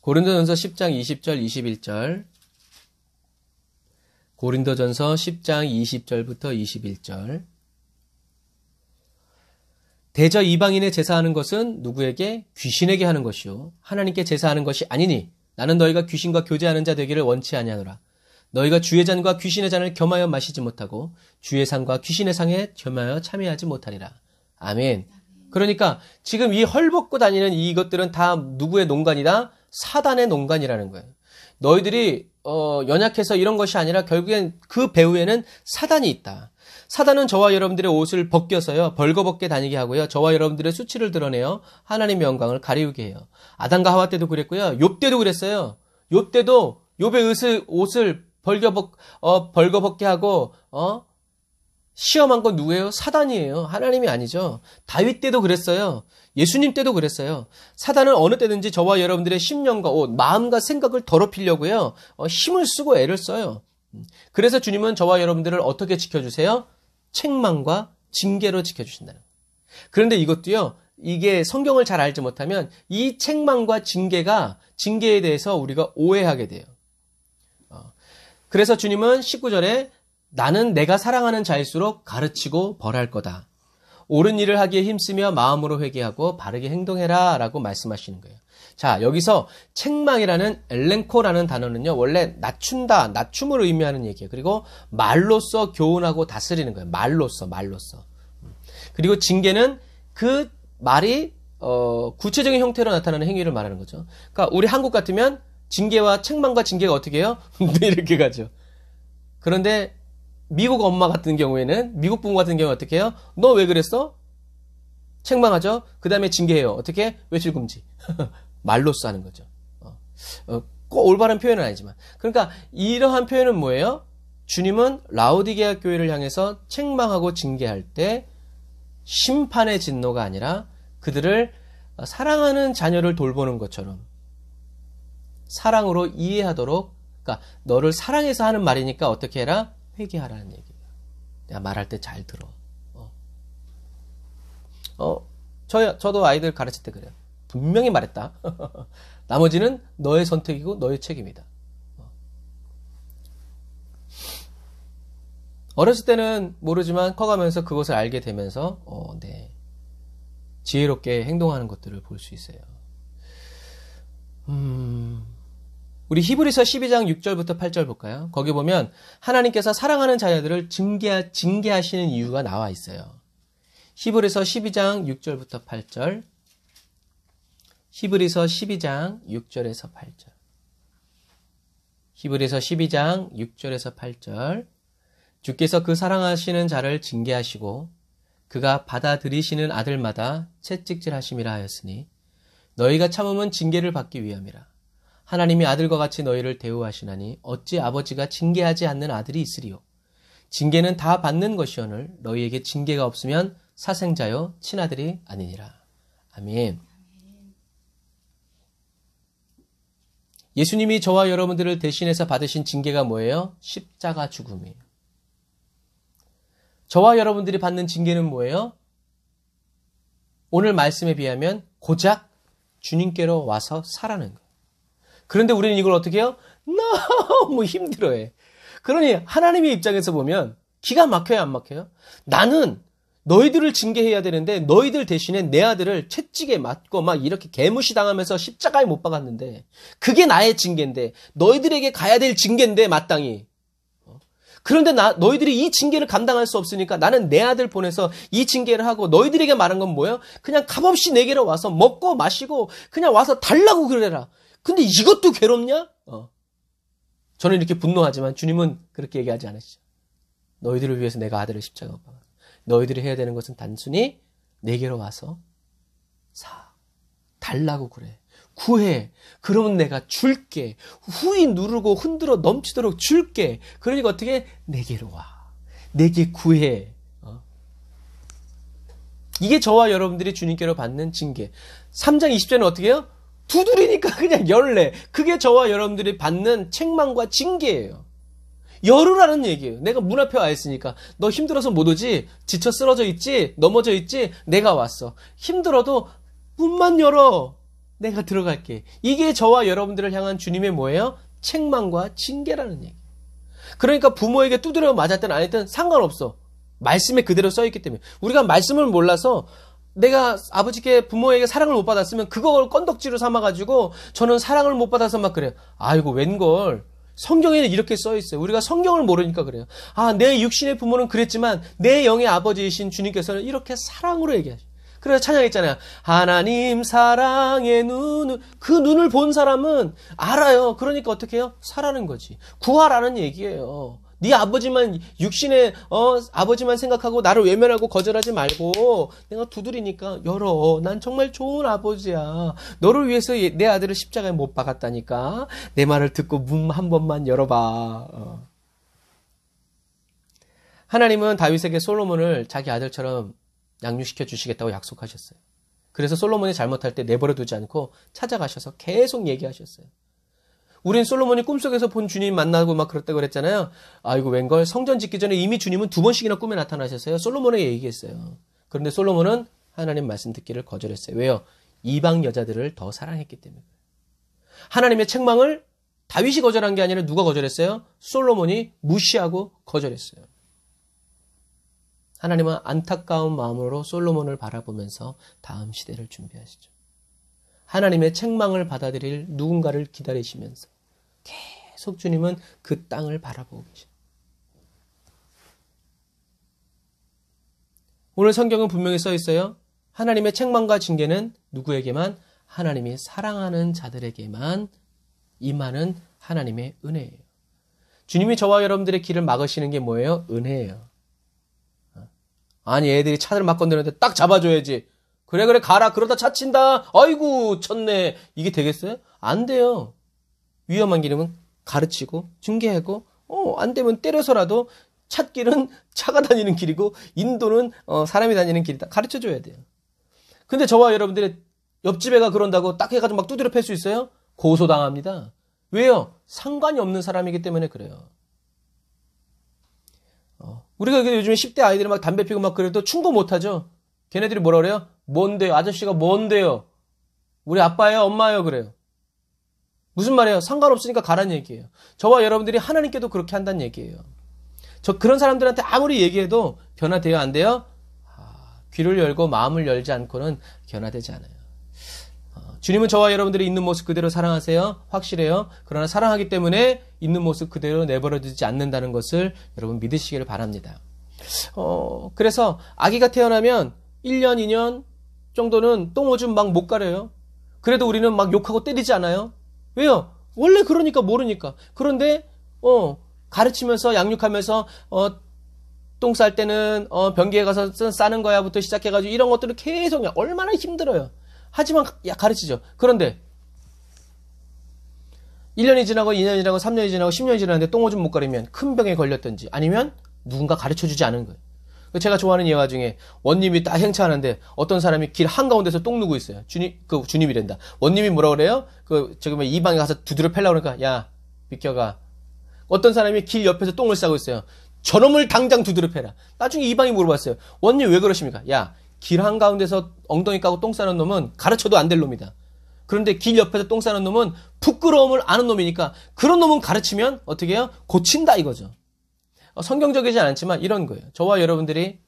고린도전서 10장 20절 21절. 고린도전서 10장 20절부터 21절. 대저 이방인의 제사하는 것은 누구에게? 귀신에게 하는 것이요 하나님께 제사하는 것이 아니니 나는 너희가 귀신과 교제하는 자 되기를 원치 아니하노라. 너희가 주의 잔과 귀신의 잔을 겸하여 마시지 못하고 주의 상과 귀신의 상에 겸하여 참여하지 못하리라. 아멘. 그러니까 지금 이 헐벗고 다니는 이것들은 다 누구의 농간이다? 사단의 농간이라는 거예요. 너희들이 연약해서 이런 것이 아니라 결국엔 그 배후에는 사단이 있다. 사단은 저와 여러분들의 옷을 벗겨서요 벌거벗게 다니게 하고요 저와 여러분들의 수치를 드러내어 하나님의 영광을 가리우게 해요. 아담과 하와 때도 그랬고요 욥 때도 그랬어요. 욥 때도 욥의 옷을 벌거벗게 하고 시험한 건 누구예요? 사단이에요. 하나님이 아니죠. 다윗 때도 그랬어요. 예수님 때도 그랬어요. 사단은 어느 때든지 저와 여러분들의 심령과 옷, 마음과 생각을 더럽히려고요 힘을 쓰고 애를 써요. 그래서 주님은 저와 여러분들을 어떻게 지켜주세요? 책망과 징계로 지켜주신다는 거예요. 그런데 이것도요, 이게 성경을 잘 알지 못하면 이 책망과 징계에 대해서 우리가 오해하게 돼요. 그래서 주님은 19절에 나는 내가 사랑하는 자일수록 가르치고 벌할 거다. 옳은 일을 하기에 힘쓰며 마음으로 회개하고 바르게 행동해라 라고 말씀하시는 거예요. 자, 여기서 책망이라는 엘렌코라는 단어는요, 원래 낮춘다, 낮춤을 의미하는 얘기예요. 그리고 말로써 교훈하고 다스리는 거예요. 말로써. 그리고 징계는 그 말이 구체적인 형태로 나타나는 행위를 말하는 거죠. 그러니까 우리 한국 같으면 징계와 책망과 징계가 어떻게 해요? 이렇게 가죠. 그런데 미국 엄마 같은 경우에는, 미국 부모 같은 경우는 어떻게 해요? 너 왜 그랬어? 책망하죠. 그 다음에 징계해요. 어떻게? 외출 금지. 말로써 하는 거죠. 꼭 올바른 표현은 아니지만. 그러니까 이러한 표현은 뭐예요? 주님은 라오디게아 교회를 향해서 책망하고 징계할 때 심판의 진노가 아니라 그들을 사랑하는 자녀를 돌보는 것처럼 사랑으로 이해하도록, 그러니까 너를 사랑해서 하는 말이니까 어떻게 해라? 회개하라는 얘기예요. 내가 말할 때 잘 들어. 저도 아이들 가르칠 때 그래요. 분명히 말했다. 나머지는 너의 선택이고 너의 책임이다. 어렸을 때는 모르지만 커가면서 그것을 알게 되면서 네, 지혜롭게 행동하는 것들을 볼 수 있어요. 우리 히브리서 12장 6절부터 8절 볼까요? 거기 보면 하나님께서 사랑하는 자녀들을 징계하시는 이유가 나와 있어요. 히브리서 12장 6절부터 8절. 히브리서 12장 6절에서 8절. 히브리서 12장 6절에서 8절. 주께서 그 사랑하시는 자를 징계하시고 그가 받아들이시는 아들마다 채찍질하심이라 하였으니 너희가 참음은 징계를 받기 위함이라. 하나님이 아들과 같이 너희를 대우하시나니 어찌 아버지가 징계하지 않는 아들이 있으리요. 징계는 다 받는 것이오늘 너희에게 징계가 없으면 사생자요 친아들이 아니니라. 아멘. 예수님이 저와 여러분들을 대신해서 받으신 징계가 뭐예요? 십자가 죽음이에요. 저와 여러분들이 받는 징계는 뭐예요? 오늘 말씀에 비하면 고작 주님께로 와서 사라는 거예요. 그런데 우리는 이걸 어떻게 해요? 너무 힘들어해. 그러니 하나님의 입장에서 보면 기가 막혀요, 안 막혀요? 나는 너희들을 징계해야 되는데 너희들 대신에 내 아들을 채찍에 맞고 막 이렇게 개무시 당하면서 십자가에 못 박았는데 그게 나의 징계인데 너희들에게 가야 될 징계인데 마땅히. 그런데 너희들이 이 징계를 감당할 수 없으니까 나는 내 아들 보내서 이 징계를 하고 너희들에게 말한 건 뭐예요? 그냥 값없이 내게로 와서 먹고 마시고 그냥 와서 달라고 그래라. 근데 이것도 괴롭냐? 저는 이렇게 분노하지만 주님은 그렇게 얘기하지 않으시죠. 너희들을 위해서 내가 아들을 십자가에 못 박았다. 너희들이 해야 되는 것은 단순히 내게로 와서 달라고 그래. 구해. 그러면 내가 줄게. 후이 누르고 흔들어 넘치도록 줄게. 그러니까 어떻게? 내게로 와. 내게 구해. 이게 저와 여러분들이 주님께로 받는 징계. 3장 20절은 어떻게 해요? 두드리니까 그냥 열래. 그게 저와 여러분들이 받는 책망과 징계예요. 열으라는 얘기예요. 내가 문 앞에 와 있으니까 너 힘들어서 못 오지? 지쳐 쓰러져 있지? 넘어져 있지? 내가 왔어. 힘들어도 문만 열어. 내가 들어갈게. 이게 저와 여러분들을 향한 주님의 뭐예요? 책망과 징계라는 얘기. 그러니까 부모에게 두드려 맞았든 안 했든 상관없어. 말씀에 그대로 써있기 때문에. 우리가 말씀을 몰라서 내가 아버지께 부모에게 사랑을 못 받았으면 그걸 건덕지로 삼아가지고 저는 사랑을 못 받아서 막 그래요. 아이고 웬걸. 성경에는 이렇게 써 있어요. 우리가 성경을 모르니까 그래요. 아, 내 육신의 부모는 그랬지만 내 영의 아버지이신 주님께서는 이렇게 사랑으로 얘기하셔요. 그래서 찬양했잖아요. 하나님 사랑의 눈을, 그 눈을 본 사람은 알아요. 그러니까 어떻게 해요? 사라는 거지. 구하라는 얘기예요. 네 아버지만 육신의 아버지만 생각하고 나를 외면하고 거절하지 말고 내가 두드리니까 열어. 난 정말 좋은 아버지야. 너를 위해서 내 아들을 십자가에 못 박았다니까. 내 말을 듣고 문 한 번만 열어봐. 하나님은 다윗에게 솔로몬을 자기 아들처럼 양육시켜 주시겠다고 약속하셨어요. 그래서 솔로몬이 잘못할 때 내버려 두지 않고 찾아가셔서 계속 얘기하셨어요. 우린 솔로몬이 꿈속에서 본 주님 만나고 막 그랬다고 그랬잖아요. 아이고 웬걸, 성전 짓기 전에 이미 주님은 2번씩이나 꿈에 나타나셨어요. 솔로몬에게 얘기했어요. 그런데 솔로몬은 하나님 말씀 듣기를 거절했어요. 왜요? 이방 여자들을 더 사랑했기 때문에. 하나님의 책망을 다윗이 거절한 게 아니라 누가 거절했어요? 솔로몬이 무시하고 거절했어요. 하나님은 안타까운 마음으로 솔로몬을 바라보면서 다음 시대를 준비하시죠. 하나님의 책망을 받아들일 누군가를 기다리시면서 계속 주님은 그 땅을 바라보고 계십니다. 오늘 성경은 분명히 써 있어요. 하나님의 책망과 징계는 누구에게만? 하나님이 사랑하는 자들에게만 임하는 하나님의 은혜예요. 주님이 저와 여러분들의 길을 막으시는 게 뭐예요? 은혜예요. 아니 애들이 차를 막 건드는데 딱 잡아줘야지. 그래 가라. 그러다 차친다. 아이고 쳤네. 이게 되겠어요? 안 돼요. 위험한 길은 가르치고 중개하고 안 되면 때려서라도 찻길은 차가 다니는 길이고 인도는 사람이 다니는 길이다. 가르쳐줘야 돼요. 근데 저와 여러분들의 옆집 애가 그런다고 딱 해가지고 막 두드려 팰 수 있어요? 고소당합니다. 왜요? 상관이 없는 사람이기 때문에 그래요. 우리가 요즘에 10대 아이들이 막 담배 피고 막 그래도 충고 못하죠? 걔네들이 뭐라 그래요? 뭔데요? 아저씨가 뭔데요? 우리 아빠예요? 엄마예요? 그래요. 무슨 말이에요? 상관없으니까 가라는 얘기예요. 저와 여러분들이 하나님께도 그렇게 한다는 얘기예요. 저 그런 사람들한테 아무리 얘기해도 변화돼요? 안 돼요? 귀를 열고 마음을 열지 않고는 변화되지 않아요. 주님은 저와 여러분들이 있는 모습 그대로 사랑하세요. 확실해요. 그러나 사랑하기 때문에 있는 모습 그대로 내버려두지 않는다는 것을 여러분 믿으시기를 바랍니다. 그래서 아기가 태어나면 1년, 2년 정도는 똥오줌 막 못 가려요. 그래도 우리는 막 욕하고 때리지 않아요. 왜요? 원래 그러니까 모르니까. 그런데 가르치면서 양육하면서 똥 쌀 때는 변기에 가서 싸는 거야부터 시작해가지고 이런 것들을 계속 얼마나 힘들어요. 하지만 가르치죠. 그런데 1년이 지나고 2년이 지나고 3년이 지나고 10년이 지나는데 똥오줌 못 가리면 큰 병에 걸렸든지 아니면 누군가 가르쳐주지 않은 거예요. 제가 좋아하는 예화 중에 원님이 딱 행차하는데 어떤 사람이 길 한가운데서 똥 누고 있어요. 주님이란다. 원님이 뭐라 그래요? 이방에 가서 두드려 패려고 그러니까 야 비켜가. 어떤 사람이 길 옆에서 똥을 싸고 있어요. 저놈을 당장 두드려 패라. 나중에 이방이 물어봤어요. 원님 왜 그러십니까? 야 길 한가운데서 엉덩이 까고 똥 싸는 놈은 가르쳐도 안 될 놈이다. 그런데 길 옆에서 똥 싸는 놈은 부끄러움을 아는 놈이니까 그런 놈은 가르치면 어떻게 해요? 고친다 이거죠. 성경적이지 않지만 이런 거예요. 저와 여러분들이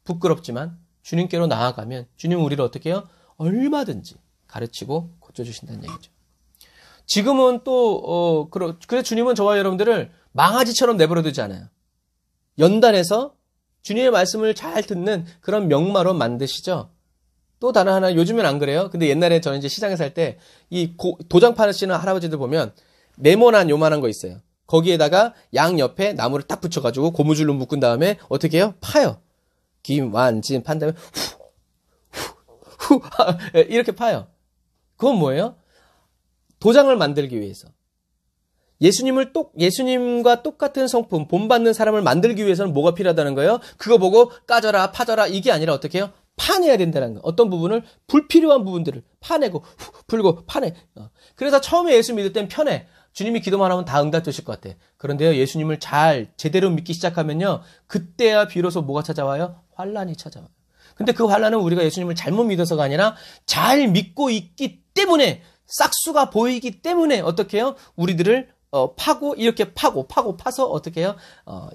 부끄럽지만 주님께로 나아가면 주님은 우리를 어떻게 해요? 얼마든지 가르치고 고쳐주신다는 얘기죠. 지금은 또 그래서 주님은 저와 여러분들을 망아지처럼 내버려두지 않아요. 연단해서 주님의 말씀을 잘 듣는 그런 명마로 만드시죠. 또 다른 하나, 요즘엔 안 그래요. 근데 옛날에 저는 이제 시장에 살 때 이 도장 파시는 할아버지들 보면 네모난 요만한 거 있어요. 거기에다가 양 옆에 나무를 딱 붙여가지고 고무줄로 묶은 다음에 어떻게 해요? 파요. 김완진 판 다음에 후 이렇게 파요. 그건 뭐예요? 도장을 만들기 위해서. 예수님과 똑같은 성품, 본받는 사람을 만들기 위해서는 뭐가 필요하다는 거예요? 그거 보고 까져라, 파져라, 이게 아니라 어떻게 해요? 파내야 된다는 거. 어떤 부분을, 불필요한 부분들을 파내고, 풀고, 파내. 그래서 처음에 예수 믿을 땐 편해. 주님이 기도만 하면 다 응답 주실 것 같아. 그런데요, 예수님을 제대로 믿기 시작하면요, 그때야 비로소 뭐가 찾아와요? 환란이 찾아와요. 근데 그 환란은 우리가 예수님을 잘못 믿어서가 아니라 잘 믿고 있기 때문에, 싹수가 보이기 때문에 어떻게 해요? 우리들을 파고 이렇게 파서 어떻게 해요?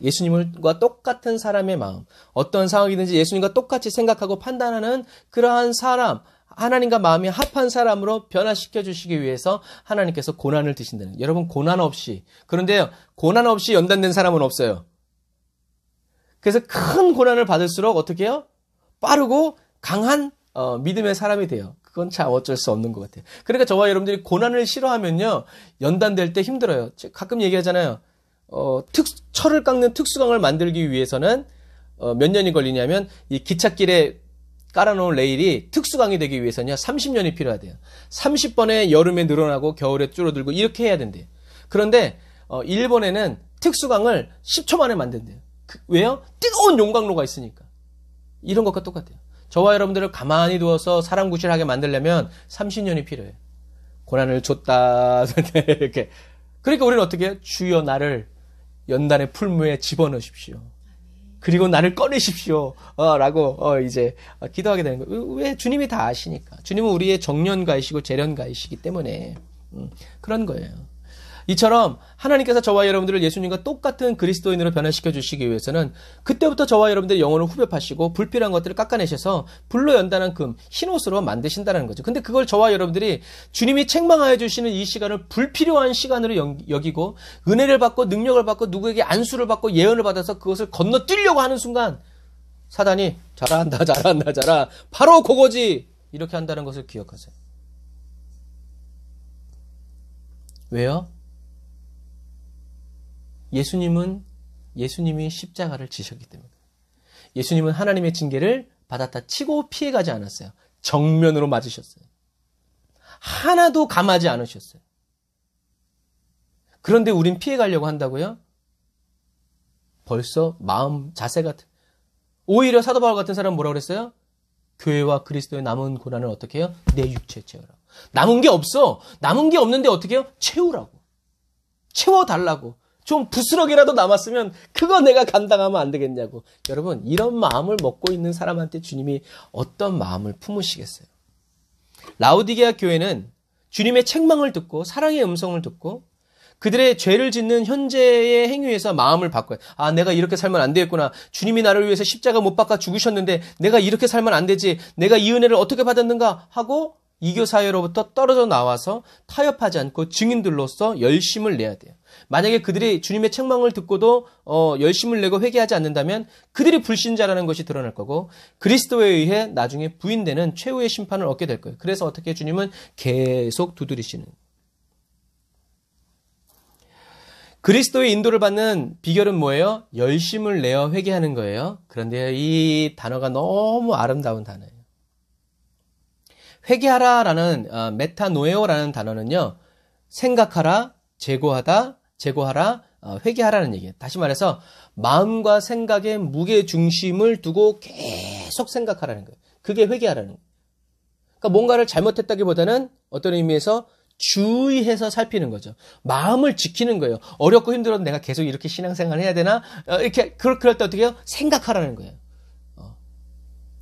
예수님과 똑같은 사람의 마음, 어떤 상황이든지 예수님과 똑같이 생각하고 판단하는 그러한 사람, 하나님과 마음이 합한 사람으로 변화시켜 주시기 위해서 하나님께서 고난을 드신다는. 여러분 고난 없이, 그런데요, 고난 없이 연단된 사람은 없어요. 그래서 큰 고난을 받을수록 어떻게 해요? 빠르고 강한 믿음의 사람이 돼요. 그건 참 어쩔 수 없는 것 같아요. 그러니까 저와 여러분들이 고난을 싫어하면요, 연단될 때 힘들어요. 가끔 얘기하잖아요. 철을 깎는 특수강을 만들기 위해서는 몇 년이 걸리냐면 이 기찻길에 깔아놓은 레일이 특수강이 되기 위해서는요, 30년이 필요하대요. 30번의 여름에 늘어나고 겨울에 줄어들고 이렇게 해야 된대요. 그런데 일본에는 특수강을 10초 만에 만든대요. 왜요? 뜨거운 용광로가 있으니까. 이런 것과 똑같아요. 저와 여러분들을 가만히 두어서 사람 구실하게 만들려면 30년이 필요해요. 고난을 줬다 이렇게. 그러니까 우리는 어떻게 해요? 주여 나를 연단의 풀무에 집어넣으십시오. 그리고 나를 꺼내십시오. 라고 이제 기도하게 되는 거예요. 왜? 주님이 다 아시니까. 주님은 우리의 정련가이시고 재련가이시기 때문에 그런 거예요. 이처럼 하나님께서 저와 여러분들을 예수님과 똑같은 그리스도인으로 변화시켜 주시기 위해서는 그때부터 저와 여러분들의 영혼을 후벼파시고 불필요한 것들을 깎아내셔서 불로 연단한 금, 흰옷으로 만드신다는 거죠. 근데 그걸 저와 여러분들이 주님이 책망하여 주시는 이 시간을 불필요한 시간으로 여기고 은혜를 받고 능력을 받고 누구에게 안수를 받고 예언을 받아서 그것을 건너뛰려고 하는 순간 사단이 잘한다 바로 그거지 이렇게 한다는 것을 기억하세요. 왜요? 예수님이 십자가를 지셨기 때문에. 예수님은 하나님의 징계를 받았다 치고 피해가지 않았어요. 정면으로 맞으셨어요. 하나도 감하지 않으셨어요. 그런데 우린 피해가려고 한다고요? 벌써 마음 자세 같은. 오히려 사도 바울 같은 사람은 뭐라고 그랬어요? 교회와 그리스도의 남은 고난을 어떻게 해요? 내 육체에 채우라고. 남은 게 없어. 남은 게 없는데 어떻게 해요? 채우라고. 채워달라고. 좀 부스럭이라도 남았으면 그거 내가 감당하면 안 되겠냐고. 여러분, 이런 마음을 먹고 있는 사람한테 주님이 어떤 마음을 품으시겠어요? 라오디게아 교회는 주님의 책망을 듣고 사랑의 음성을 듣고 그들의 죄를 짓는 현재의 행위에서 마음을 바꿔요. 아, 내가 이렇게 살면 안 되겠구나. 주님이 나를 위해서 십자가 못 박아 죽으셨는데 내가 이렇게 살면 안 되지. 내가 이 은혜를 어떻게 받았는가 하고 이교 사회로부터 떨어져 나와서 타협하지 않고 증인들로서 열심을 내야 돼요. 만약에 그들이 주님의 책망을 듣고도 열심을 내고 회개하지 않는다면 그들이 불신자라는 것이 드러날 거고 그리스도에 의해 나중에 부인되는 최후의 심판을 얻게 될 거예요. 그래서 어떻게 주님은 계속 두드리시는. 그리스도의 인도를 받는 비결은 뭐예요? 열심을 내어 회개하는 거예요. 그런데 이 단어가 너무 아름다운 단어예요. 회개하라라는 메타노에오라는 단어는요. 생각하라, 제고하라, 회개하라는 얘기예요. 다시 말해서 마음과 생각의 무게 중심을 두고 계속 생각하라는 거예요. 그게 회개하라는 거예요. 그러니까 뭔가를 잘못했다기보다는 어떤 의미에서 주의해서 살피는 거죠. 마음을 지키는 거예요. 어렵고 힘들어도 내가 계속 이렇게 신앙생활을 해야 되나? 이렇게 그럴 때 어떻게 해요? 생각하라는 거예요.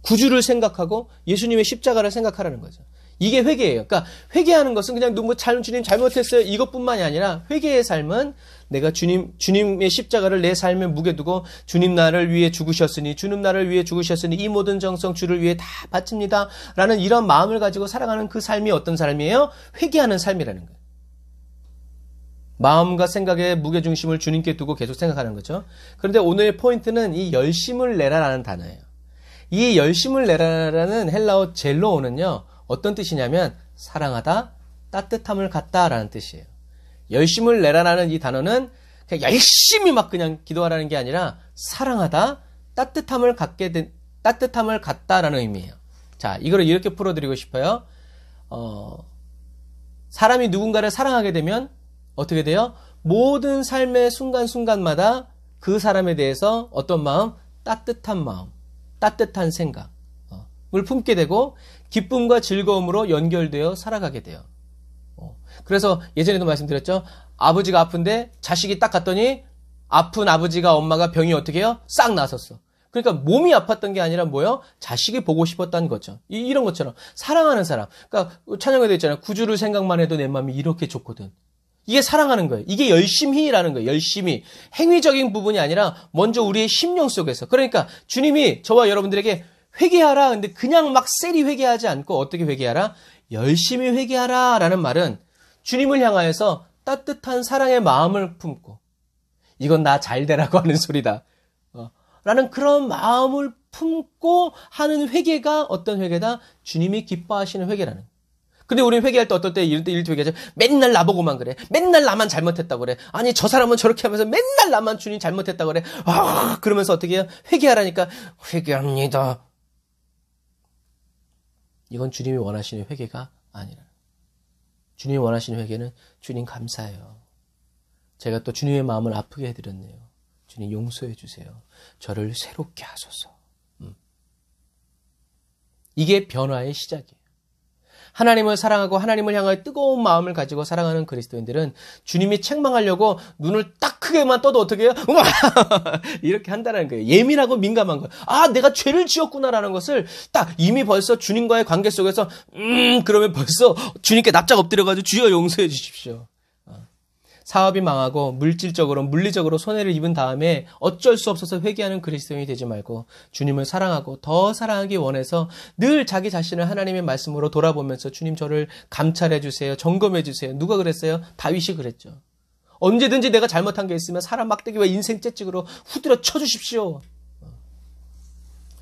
구주를 생각하고 예수님의 십자가를 생각하라는 거죠. 이게 회개예요. 그러니까 회개하는 것은 그냥 주님 잘못했어요. 이것뿐만이 아니라 회개의 삶은 내가 주님의 십자가를 내 삶에 무게 두고 주님 나를 위해 죽으셨으니 이 모든 정성 주를 위해 다 바칩니다. 라는 이런 마음을 가지고 살아가는 그 삶이 어떤 삶이에요? 회개하는 삶이라는 거예요. 마음과 생각의 무게중심을 주님께 두고 계속 생각하는 거죠. 그런데 오늘의 포인트는 이 열심을 내라라는 단어예요. 이 열심을 내라라는 헬라어 젤로오는요. 어떤 뜻이냐면 사랑하다, 따뜻함을 갖다라는 뜻이에요. 열심을 내라라는 이 단어는 그냥 열심히 막 그냥 기도하라는 게 아니라 사랑하다, 따뜻함을 갖다라는 의미예요. 자, 이거를 이렇게 풀어드리고 싶어요. 사람이 누군가를 사랑하게 되면 어떻게 돼요? 모든 삶의 순간순간마다 그 사람에 대해서 어떤 마음? 따뜻한 마음, 따뜻한 생각을 품게 되고 기쁨과 즐거움으로 연결되어 살아가게 돼요. 그래서 예전에도 말씀드렸죠. 아버지가 아픈데 자식이 딱 갔더니 아픈 아버지가 엄마가 병이 어떻게 해요? 싹 나섰어. 그러니까 몸이 아팠던 게 아니라 뭐예요? 자식이 보고 싶었다는 거죠. 이런 것처럼 사랑하는 사람. 그러니까 찬양에도 있잖아요. 구주를 생각만 해도 내 마음이 이렇게 좋거든. 이게 사랑하는 거예요. 이게 열심히라는 거예요. 열심히. 행위적인 부분이 아니라 먼저 우리의 심령 속에서. 그러니까 주님이 저와 여러분들에게 회개하라. 근데 그냥 막 세리 회개하지 않고 어떻게 회개하라? 열심히 회개하라 라는 말은 주님을 향하여서 따뜻한 사랑의 마음을 품고 이건 나 잘 되라고 하는 소리다. 라는 그런 마음을 품고 하는 회개가 어떤 회개다? 주님이 기뻐하시는 회개라는 거예요. 근데 우리는 회개할 때 어떨 때 이럴 때 회개하죠. 맨날 나보고만 그래. 맨날 나만 잘못했다고 그래. 아니 저 사람은 저렇게 하면서 맨날 나만 주님 잘못했다고 그래. 그러면서 어떻게 해요? 회개하라니까 회개합니다. 이건 주님이 원하시는 회개가 아니라. 주님이 원하시는 회개는 주님 감사해요. 제가 또 주님의 마음을 아프게 해드렸네요. 주님 용서해 주세요. 저를 새롭게 하소서. 이게 변화의 시작이에요. 하나님을 사랑하고 하나님을 향하여 뜨거운 마음을 가지고 사랑하는 그리스도인들은 주님이 책망하려고 눈을 딱 크게만 떠도 어떻게 해요? 이렇게 한다는 거예요. 예민하고 민감한 거예요. 아, 내가 죄를 지었구나라는 것을 딱 이미 벌써 주님과의 관계 속에서 그러면 벌써 주님께 납작 엎드려가지고 주여 용서해 주십시오. 사업이 망하고 물질적으로 물리적으로 손해를 입은 다음에 어쩔 수 없어서 회개하는 그리스도인이 되지 말고 주님을 사랑하고 더 사랑하기 원해서 늘 자기 자신을 하나님의 말씀으로 돌아보면서 주님 저를 감찰해 주세요. 점검해 주세요. 누가 그랬어요? 다윗이 그랬죠. 언제든지 내가 잘못한 게 있으면 사람 막대기와 인생 채찍으로 후드려 쳐주십시오.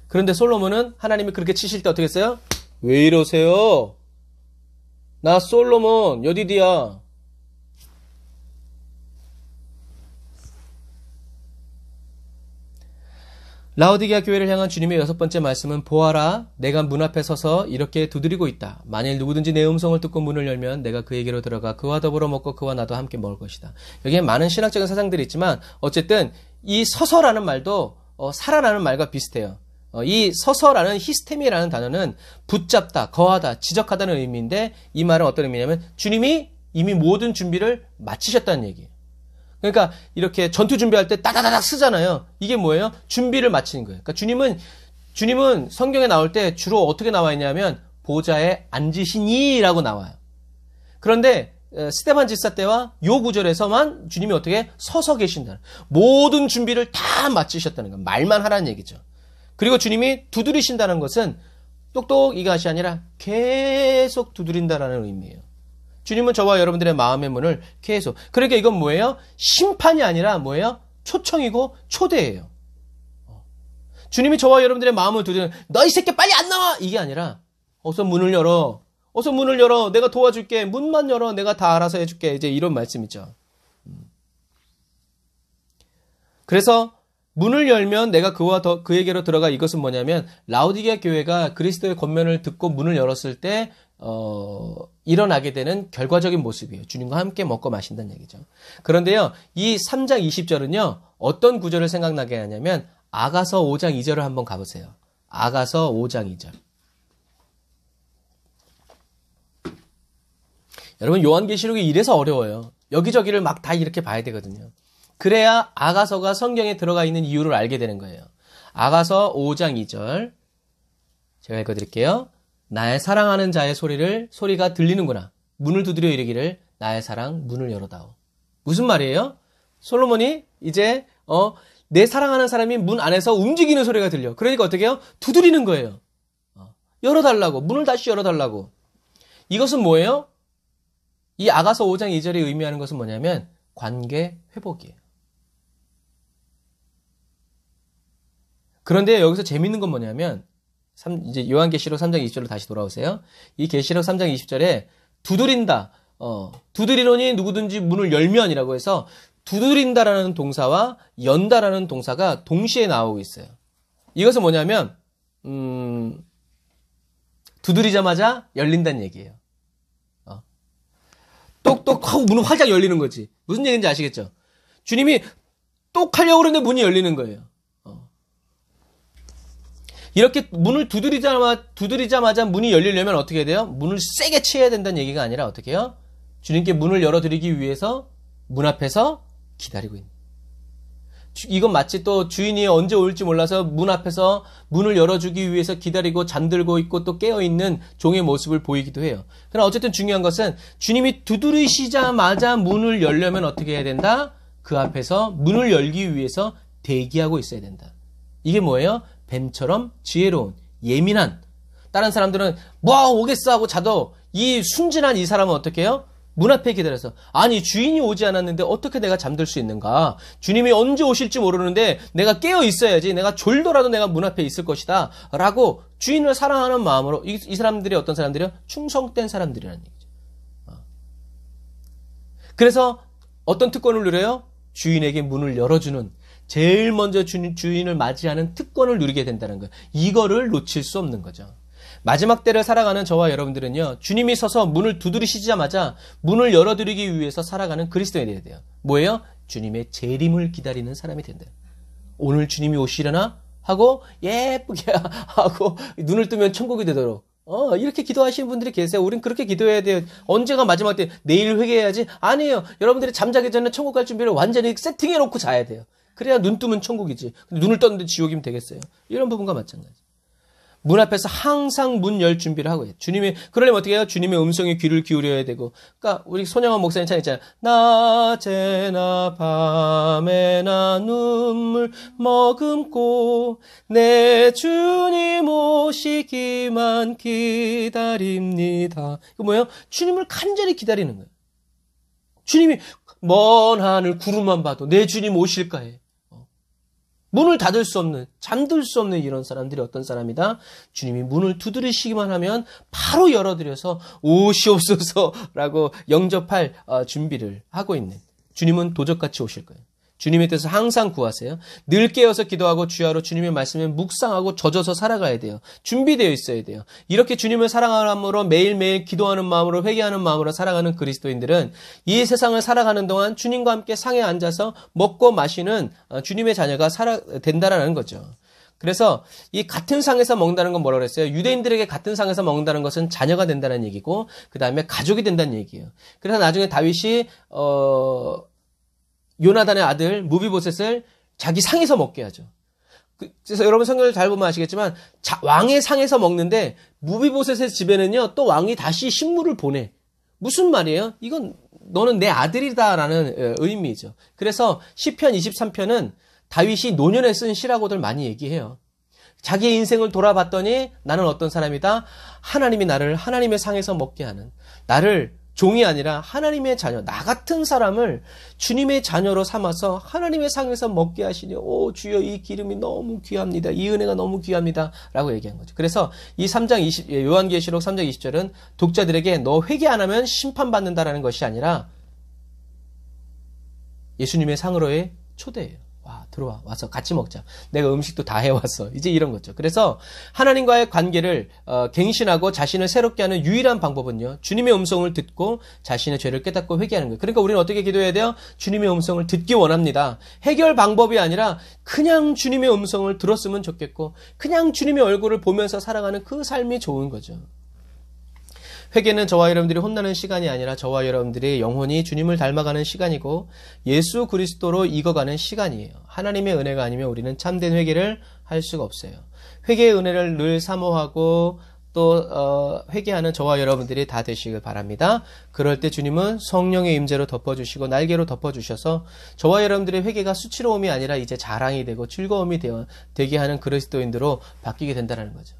그런데 솔로몬은 하나님이 그렇게 치실 때 어떻게 했어요? 왜 이러세요? 나 솔로몬 여디디야. 라오디게아 교회를 향한 주님의 6번째 말씀은 보아라 내가 문 앞에 서서 이렇게 두드리고 있다. 만일 누구든지 내 음성을 듣고 문을 열면 내가 그에게로 들어가 그와 더불어 먹고 그와 나도 함께 먹을 것이다. 여기에 많은 신학적인 사상들이 있지만 어쨌든 이 서서라는 말도 사라라는 말과 비슷해요. 이 서서라는 히스테미라는 단어는 붙잡다, 거하다, 지적하다는 의미인데 이 말은 어떤 의미냐면 주님이 이미 모든 준비를 마치셨다는 얘기예요. 그러니까 이렇게 전투 준비할 때 따다다닥 쓰잖아요. 이게 뭐예요? 준비를 마치는 거예요. 그러니까 주님은 성경에 나올 때 주로 어떻게 나와 있냐면 보좌에 앉으시니라고 나와요. 그런데 스데반 집사 때와 요 구절에서만 주님이 어떻게 서서 계신다. 모든 준비를 다 마치셨다는 거예요. 말만 하라는 얘기죠. 그리고 주님이 두드리신다는 것은 똑똑 이 것이 아니라 계속 두드린다라는 의미예요. 주님은 저와 여러분들의 마음의 문을 계속. 그러니까 이건 뭐예요? 심판이 아니라 뭐예요? 초청이고 초대예요. 주님이 저와 여러분들의 마음을 두드리는 너 이 새끼 빨리 안 나와! 이게 아니라 어서 문을 열어. 어서 문을 열어. 내가 도와줄게. 문만 열어. 내가 다 알아서 해줄게. 이제 이런 말씀이죠. 그래서 문을 열면 내가 그에게로 들어가 이것은 뭐냐면 라오디게아 교회가 그리스도의 권면을 듣고 문을 열었을 때 일어나게 되는 결과적인 모습이에요. 주님과 함께 먹고 마신다는 얘기죠. 그런데요, 이 3장 20절은요, 어떤 구절을 생각나게 하냐면, 아가서 5장 2절을 한번 가보세요. 아가서 5장 2절. 여러분, 요한계시록이 이래서 어려워요. 여기저기를 막 다 이렇게 봐야 되거든요. 그래야 아가서가 성경에 들어가 있는 이유를 알게 되는 거예요. 아가서 5장 2절. 제가 읽어드릴게요. 나의 사랑하는 자의 소리가 들리는구나. 문을 두드려 이르기를 나의 사랑 문을 열어다오. 무슨 말이에요? 솔로몬이 이제 내 사랑하는 사람이 문 안에서 움직이는 소리가 들려. 그러니까 어떻게 해요? 두드리는 거예요. 열어달라고. 문을 다시 열어달라고. 이것은 뭐예요? 이 아가서 5장 2절이 의미하는 것은 뭐냐면 관계 회복이에요. 그런데 여기서 재밌는 건 뭐냐면 이제 요한계시록 3장 20절로 다시 돌아오세요. 이 계시록 3장 20절에 두드린다. 두드리노니 누구든지 문을 열면이라고 해서 두드린다라는 동사와 연다라는 동사가 동시에 나오고 있어요. 이것은 뭐냐면 두드리자마자 열린다는 얘기예요. 똑똑하고 문은 활짝 열리는 거지. 무슨 얘기인지 아시겠죠? 주님이 똑 하려고 그러는데 문이 열리는 거예요. 이렇게 문을 두드리자마자 문이 열리려면 어떻게 돼요? 문을 세게 쳐야 된다는 얘기가 아니라 어떻게 해요? 주님께 문을 열어드리기 위해서 문 앞에서 기다리고 있는. 이건 마치 또 주인이 언제 올지 몰라서 문 앞에서 문을 열어주기 위해서 기다리고 잠들고 있고 또 깨어있는 종의 모습을 보이기도 해요. 그러나 어쨌든 중요한 것은 주님이 두드리시자마자 문을 열려면 어떻게 해야 된다? 그 앞에서 문을 열기 위해서 대기하고 있어야 된다. 이게 뭐예요? 뱀처럼 지혜로운, 예민한. 다른 사람들은 뭐 오겠어 하고 자도 이 순진한 이 사람은 어떻게 해요? 문 앞에 기다려서 아니 주인이 오지 않았는데 어떻게 내가 잠들 수 있는가? 주님이 언제 오실지 모르는데 내가 깨어 있어야지. 내가 졸더라도 내가 문 앞에 있을 것이다 라고 주인을 사랑하는 마음으로 이 사람들이 어떤 사람들이요? 충성된 사람들이라는 얘기죠. 그래서 어떤 특권을 누려요? 주인에게 문을 열어주는, 제일 먼저 주인을 맞이하는 특권을 누리게 된다는 거예요. 이거를 놓칠 수 없는 거죠. 마지막 때를 살아가는 저와 여러분들은요, 주님이 서서 문을 두드리시자마자 문을 열어드리기 위해서 살아가는 그리스도인이 돼야 돼요. 뭐예요? 주님의 재림을 기다리는 사람이 된다. 오늘 주님이 오시려나? 하고 예쁘게 하고 눈을 뜨면 천국이 되도록 이렇게 기도하시는 분들이 계세요. 우린 그렇게 기도해야 돼요. 언제가 마지막 때? 내일 회개해야지? 아니에요. 여러분들이 잠자기 전에 천국 갈 준비를 완전히 세팅해놓고 자야 돼요. 그래야 눈 뜨면 천국이지. 눈을 떴는데 지옥이면 되겠어요. 이런 부분과 마찬가지. 문 앞에서 항상 문 열 준비를 하고 해요. 주님이, 그러려면 어떻게 해요? 주님의 음성에 귀를 기울여야 되고. 그러니까 우리 손영원 목사님 찬 있잖아요. 낮에나 밤에나 눈물 머금고 내 주님 오시기만 기다립니다. 이거 뭐예요? 주님을 간절히 기다리는 거예요. 주님이 먼 하늘 구름만 봐도 내 주님 오실까 해. 문을 닫을 수 없는, 잠들 수 없는 이런 사람들이 어떤 사람이다? 주님이 문을 두드리시기만 하면 바로 열어드려서 오시옵소서라고 영접할 준비를 하고 있는, 주님은 도적같이 오실 거예요. 주님의 뜻을 항상 구하세요. 늘 깨어서 기도하고 주야로 주님의 말씀을 묵상하고 젖어서 살아가야 돼요. 준비되어 있어야 돼요. 이렇게 주님을 사랑함으로 매일매일 기도하는 마음으로, 회개하는 마음으로 살아가는 그리스도인들은 이 세상을 살아가는 동안 주님과 함께 상에 앉아서 먹고 마시는 주님의 자녀가 된다라는 거죠. 그래서 이 같은 상에서 먹는다는 건 뭐라고 그랬어요? 유대인들에게 같은 상에서 먹는다는 것은 자녀가 된다는 얘기고, 그 다음에 가족이 된다는 얘기예요. 그래서 나중에 다윗이 요나단의 아들 무비보셋을 자기 상에서 먹게 하죠. 그래서 여러분 성경을 잘 보면 아시겠지만 왕의 상에서 먹는데 무비보셋의 집에는요, 또 왕이 다시 식물을 보내. 무슨 말이에요? 이건 너는 내 아들이다라는 의미죠. 그래서 시편 23편은 다윗이 노년에 쓴 시라고들 많이 얘기해요. 자기의 인생을 돌아봤더니 나는 어떤 사람이다? 하나님이 나를 하나님의 상에서 먹게 하는, 나를 종이 아니라 하나님의 자녀, 나 같은 사람을 주님의 자녀로 삼아서 하나님의 상에서 먹게 하시니, 오 주여 이 기름이 너무 귀합니다. 이 은혜가 너무 귀합니다. 라고 얘기한 거죠. 그래서 이 요한계시록 3장 20절은 독자들에게 너 회개 안 하면 심판받는다라는 것이 아니라 예수님의 상으로의 초대예요. 와, 들어와, 와서 같이 먹자. 내가 음식도 다 해왔어. 이제 이런 거죠. 그래서 하나님과의 관계를 갱신하고 자신을 새롭게 하는 유일한 방법은요, 주님의 음성을 듣고 자신의 죄를 깨닫고 회개하는 거예요. 그러니까 우리는 어떻게 기도해야 돼요? 주님의 음성을 듣기 원합니다. 해결 방법이 아니라 그냥 주님의 음성을 들었으면 좋겠고, 그냥 주님의 얼굴을 보면서 살아가는 그 삶이 좋은 거죠. 회개는 저와 여러분들이 혼나는 시간이 아니라 저와 여러분들이 영혼이 주님을 닮아가는 시간이고, 예수 그리스도로 익어가는 시간이에요. 하나님의 은혜가 아니면 우리는 참된 회개를 할 수가 없어요. 회개의 은혜를 늘 사모하고 또 회개하는 저와 여러분들이 다 되시길 바랍니다. 그럴 때 주님은 성령의 임재로 덮어주시고 날개로 덮어주셔서 저와 여러분들의 회개가 수치로움이 아니라 이제 자랑이 되고 즐거움이 되게 하는 그리스도인들로 바뀌게 된다는 거죠.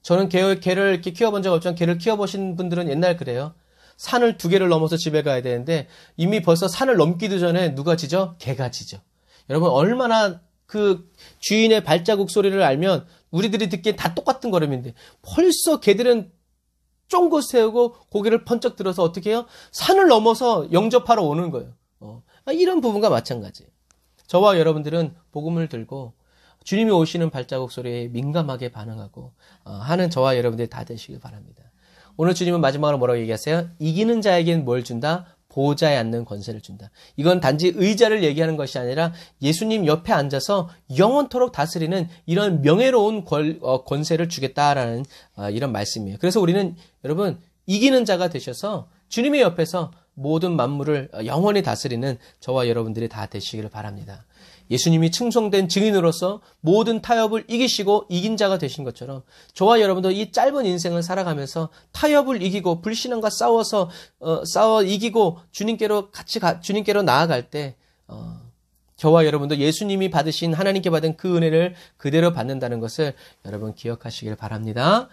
저는 개를 이렇게 키워본 적 없지만 개를 키워보신 분들은 옛날 그래요. 산을 2개를 넘어서 집에 가야 되는데 이미 벌써 산을 넘기도 전에 누가 짖어? 개가 짖어. 여러분 얼마나 그 주인의 발자국 소리를 알면 우리들이 듣기엔 다 똑같은 걸음인데 벌써 개들은 쫑긋 세우고 고개를 번쩍 들어서 어떻게 해요? 산을 넘어서 영접하러 오는 거예요. 이런 부분과 마찬가지예요. 저와 여러분들은 복음을 들고 주님이 오시는 발자국 소리에 민감하게 반응하고 하는 저와 여러분들이 다 되시길 바랍니다. 오늘 주님은 마지막으로 뭐라고 얘기하세요? 이기는 자에게는 뭘 준다? 보호자에 앉는 권세를 준다. 이건 단지 의자를 얘기하는 것이 아니라 예수님 옆에 앉아서 영원토록 다스리는 이런 명예로운 권세를 주겠다라는 이런 말씀이에요. 그래서 우리는 여러분 이기는 자가 되셔서 주님의 옆에서 모든 만물을 영원히 다스리는 저와 여러분들이 다 되시기를 바랍니다. 예수님이 충성된 증인으로서 모든 타협을 이기시고 이긴 자가 되신 것처럼 저와 여러분도 이 짧은 인생을 살아가면서 타협을 이기고 불신앙과 싸워 이기고 주님께로 나아갈 때 저와 여러분도 예수님이 받으신 하나님께 받은 그 은혜를 그대로 받는다는 것을 여러분 기억하시길 바랍니다.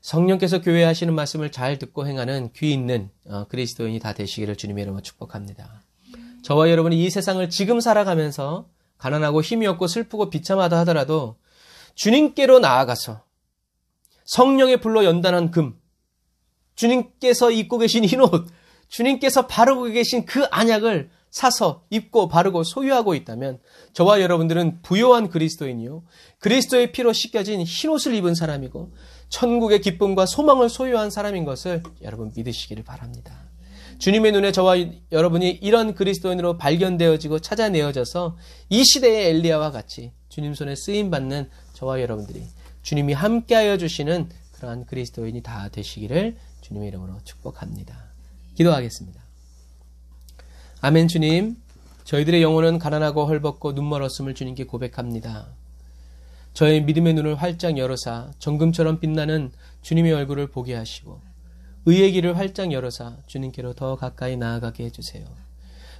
성령께서 교회에 하시는 말씀을 잘 듣고 행하는 귀 있는 그리스도인이 다 되시기를 주님의 이름으로 축복합니다. 저와 여러분이 이 세상을 지금 살아가면서 가난하고 힘이 없고 슬프고 비참하다 하더라도 주님께로 나아가서 성령의 불로 연단한 금, 주님께서 입고 계신 흰옷, 주님께서 바르고 계신 그 안약을 사서 입고 바르고 소유하고 있다면 저와 여러분들은 부요한 그리스도인이요, 그리스도의 피로 씻겨진 흰옷을 입은 사람이고 천국의 기쁨과 소망을 소유한 사람인 것을 여러분 믿으시기를 바랍니다. 주님의 눈에 저와 여러분이 이런 그리스도인으로 발견되어지고 찾아내어져서 이 시대의 엘리야와 같이 주님 손에 쓰임받는 저와 여러분들이 주님이 함께하여 주시는 그러한 그리스도인이 다 되시기를 주님의 이름으로 축복합니다. 기도하겠습니다. 아멘. 주님, 저희들의 영혼은 가난하고 헐벗고 눈멀었음을 주님께 고백합니다. 저의 믿음의 눈을 활짝 열어사 정금처럼 빛나는 주님의 얼굴을 보게 하시고 의의 길을 활짝 열어사 주님께로 더 가까이 나아가게 해주세요.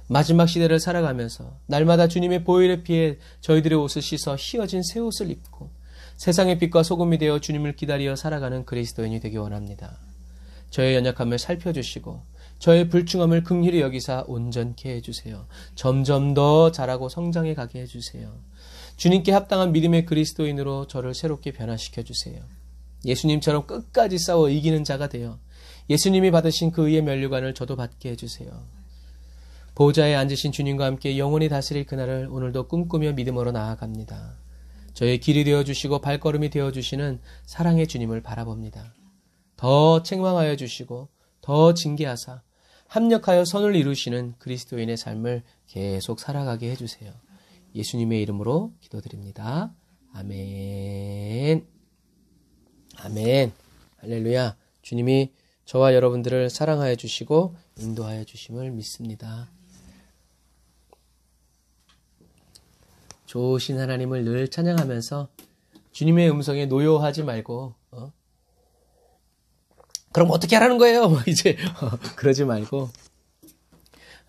마지막 시대를 살아가면서 날마다 주님의 보혈의 피에 저희들의 옷을 씻어 희어진 새 옷을 입고 세상의 빛과 소금이 되어 주님을 기다려 살아가는 그리스도인이 되기 원합니다. 저의 연약함을 살펴주시고 저의 불충함을 긍휼히 여기사 온전케 해주세요. 점점 더 자라고 성장해 가게 해주세요. 주님께 합당한 믿음의 그리스도인으로 저를 새롭게 변화시켜 주세요. 예수님처럼 끝까지 싸워 이기는 자가 되어 예수님이 받으신 그 의의 면류관을 저도 받게 해주세요. 보좌에 앉으신 주님과 함께 영원히 다스릴 그날을 오늘도 꿈꾸며 믿음으로 나아갑니다. 저의 길이 되어주시고 발걸음이 되어주시는 사랑의 주님을 바라봅니다. 더 책망하여 주시고 더 징계하사 합력하여 선을 이루시는 그리스도인의 삶을 계속 살아가게 해주세요. 예수님의 이름으로 기도드립니다. 아멘. 아멘. 할렐루야. 주님이 저와 여러분들을 사랑하여 주시고 인도하여 주심을 믿습니다. 좋으신 하나님을 늘 찬양하면서 주님의 음성에 노여하지 말고 그럼 어떻게 하라는 거예요? 그러지 말고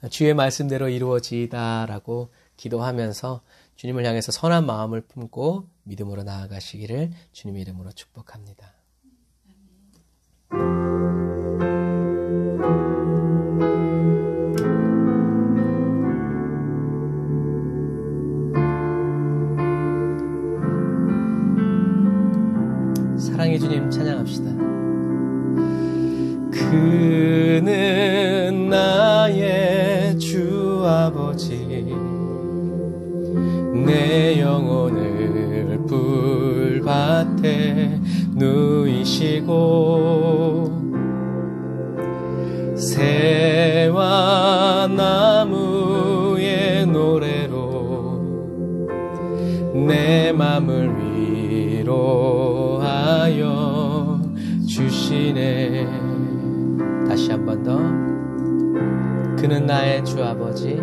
주의 말씀대로 이루어지이다라고 기도하면서 주님을 향해서 선한 마음을 품고 믿음으로 나아가시기를 주님의 이름으로 축복합니다. 사랑의 주님 찬양합시다. 그는 나의 주 아버지 내 영혼을 불밭에 누이시고 새와 나무의 노래로 내 맘을 위로하여 주시네. 다시 한 번 더. 그는 나의 주 아버지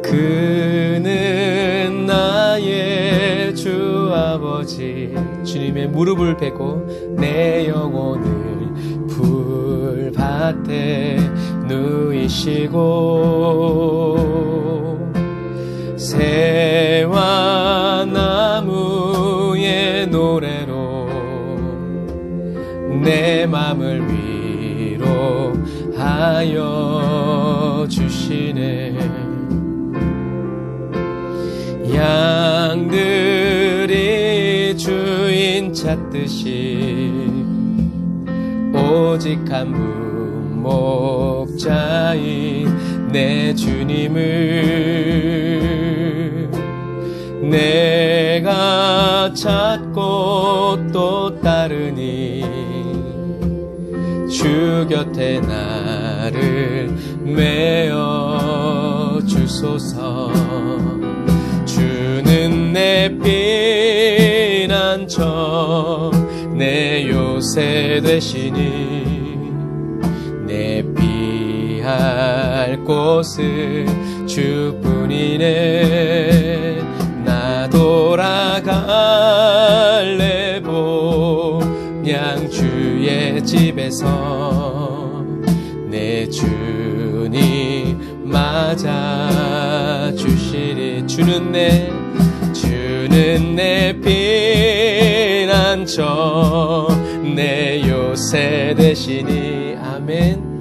그는 나의 주 아버지 주님의 무릎을 베고 내 영혼을 불밭에 누이시고 새와 나무의 노래로 내 맘을 위로하여 주시네. 양들이 주인 찾듯이 오직 한 분 목자인 내 주님을 내가 찾고 또 따르니 주 곁에 나를 메어 주소서. 주는 내 피난처 내 요새 되시니 내 피할 곳은 주뿐이네. 나 돌아갈래 본향 주의 집에서 내 주님 맞아 주시리. 주는 내 피난처 내 요새 되시니. 아멘.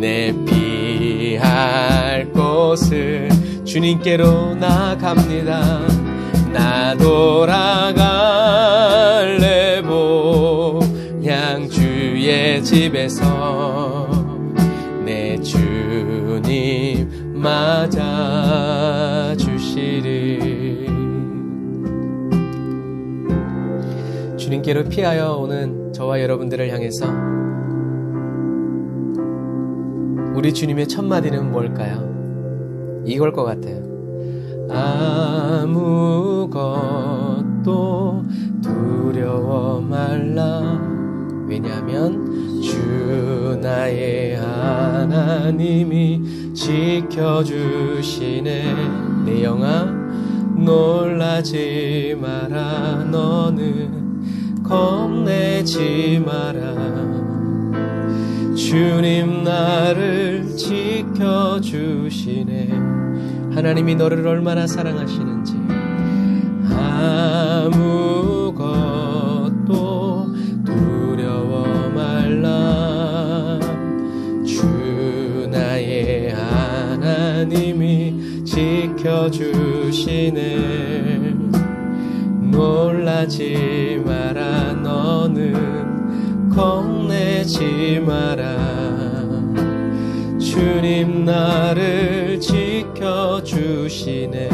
내 피할 곳을 주님께로 나갑니다. 나 돌아갈래 본향 주의 집에서 내 주님 맞아 주시리. 주님께로 피하여 오는 저와 여러분들을 향해서 우리 주님의 첫 마디는 뭘까요? 이걸 것 같아요. 아무것도 두려워 말라. 왜냐하면 주 나의 하나님이 지켜주시네. 내 영아 놀라지 마라. 너는 겁내지 마라. 주님 나를 지켜주시네. 하나님이 너를 얼마나 사랑하시는지. 아무것도 두려워 말라. 주 나의 하나님이 지켜주시네. 놀라지 마라. 너는 겁내지 마라. 주님 나를 지켜주시네.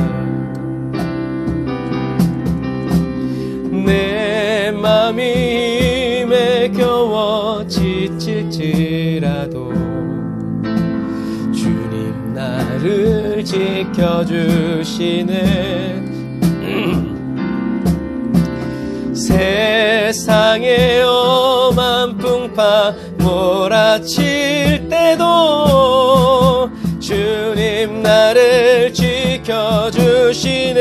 내 맘이 힘에 겨워 지칠지라도 주님 나를 지켜주시네. 세상의 엄한 풍파 몰아칠 때도 주님 나를 지켜주시네.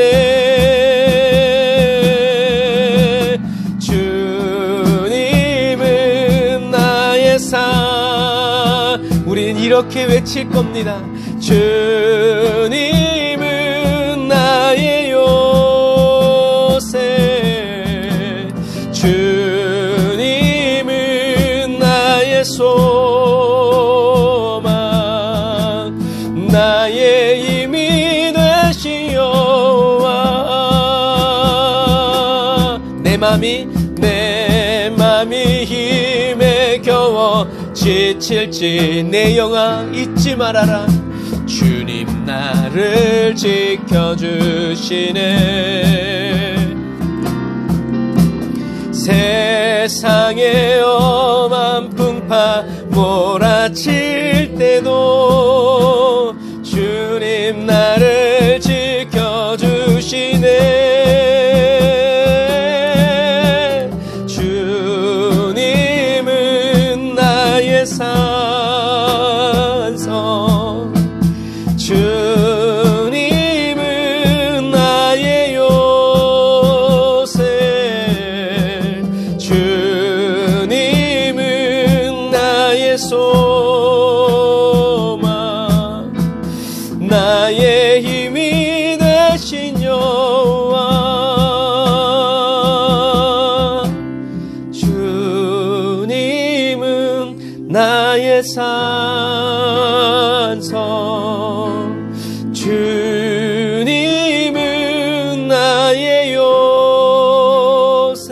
주님은 나의 산. 우린 이렇게 외칠 겁니다. 주님은 나의 요새. 주님은 나의 소망. 나의 힘이 되신 여호와. 내 맘이 힘에 겨워 지칠지 내 영아 잊지 말아라. 주님 나를 지켜주시네. 세상의 엄한 풍파 몰아칠 때도 주님 나를 지켜주시네. 주님은 나의 산성. 주님은 나의 요새. 주님은 나의 소망. 나의 힘이 되신 여호와. 주님은 나의 산성. 주님은 나의 요새.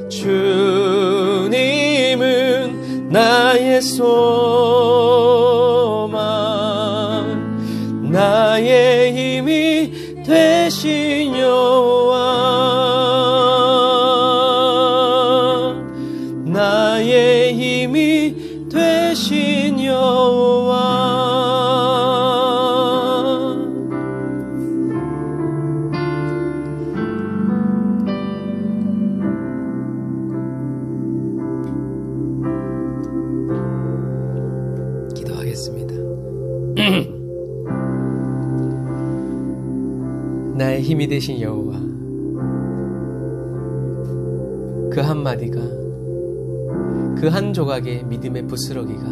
주님은 나의 소망. 나의 힘이 되신 여호와. 나의 힘이 되신 여호와. 나의 힘이 되신 여호와, 그 한마디가, 그 한 조각의 믿음의 부스러기가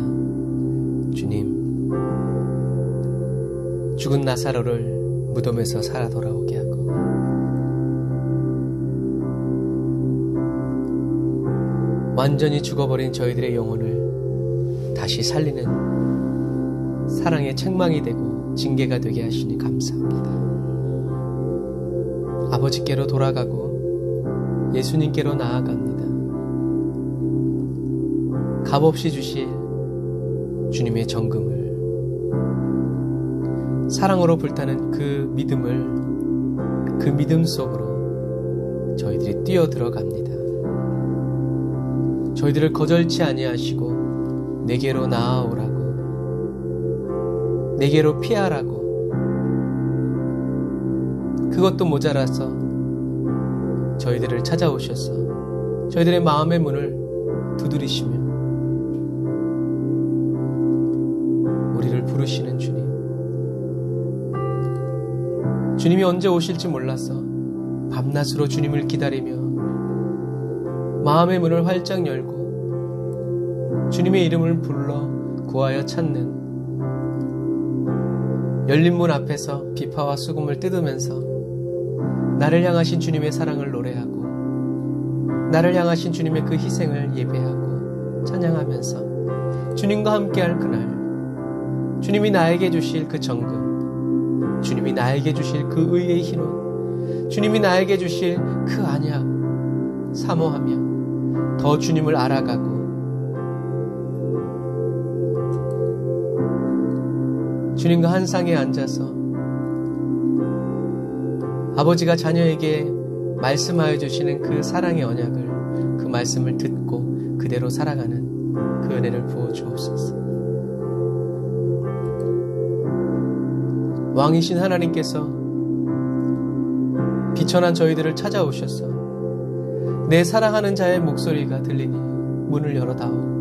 주님, 죽은 나사로를 무덤에서 살아 돌아오게 하고 완전히 죽어버린 저희들의 영혼을 다시 살리는 사랑의 책망이 되고 징계가 되게 하시니 감사합니다. 아버지께로 돌아가고 예수님께로 나아갑니다. 값없이 주실 주님의 정금을, 사랑으로 불타는 그 믿음을, 그 믿음 속으로 저희들이 뛰어 들어갑니다. 저희들을 거절치 아니하시고 내게로 나아오라고, 내게로 피하라고, 그것도 모자라서 저희들을 찾아오셔서 저희들의 마음의 문을 두드리시며 우리를 부르시는 주님, 주님이 언제 오실지 몰라서 밤낮으로 주님을 기다리며 마음의 문을 활짝 열고 주님의 이름을 불러 구하여 찾는 열린 문 앞에서 비파와 수금을 뜯으면서 나를 향하신 주님의 사랑을 노래하고 나를 향하신 주님의 그 희생을 예배하고 찬양하면서 주님과 함께할 그날, 주님이 나에게 주실 그 정금, 주님이 나에게 주실 그 의의 희노, 주님이 나에게 주실 그 안약 사모하며 더 주님을 알아가고 주님과 한 상에 앉아서 아버지가 자녀에게 말씀하여 주시는 그 사랑의 언약을, 그 말씀을 듣고 그대로 살아가는 그 은혜를 부어 주옵소서. 왕이신 하나님께서 비천한 저희들을 찾아오셔서 내 사랑하는 자의 목소리가 들리니 문을 열어다오.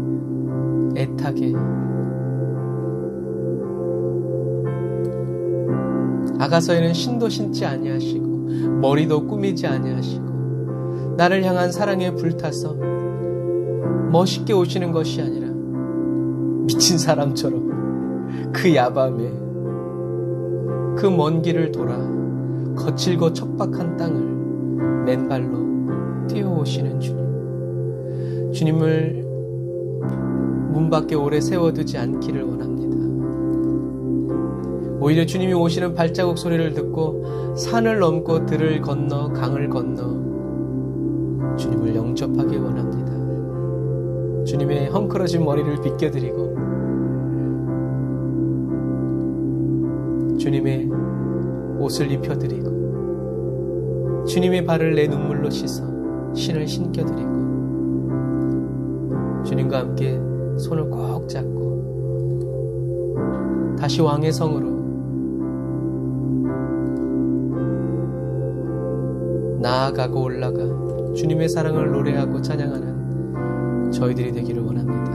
애타게 아가서에는 신도 신지 아니하시고 머리도 꾸미지 아니하시고 나를 향한 사랑에 불타서 멋있게 오시는 것이 아니라 미친 사람처럼 그 야밤에 그 먼 길을 돌아 거칠고 척박한 땅을 맨발로 뛰어오시는 주님, 주님을 문 밖에 오래 세워두지 않기를 원합니다. 오히려 주님이 오시는 발자국 소리를 듣고 산을 넘고 들을 건너 강을 건너 주님을 영접하기 원합니다. 주님의 헝클어진 머리를 빗겨드리고 주님의 옷을 입혀드리고 주님의 발을 내 눈물로 씻어 신을 신겨드리고 주님과 함께 손을 꼭 잡고 다시 왕의 성으로 나아가고 올라가 주님의 사랑을 노래하고 찬양하는 저희들이 되기를 원합니다.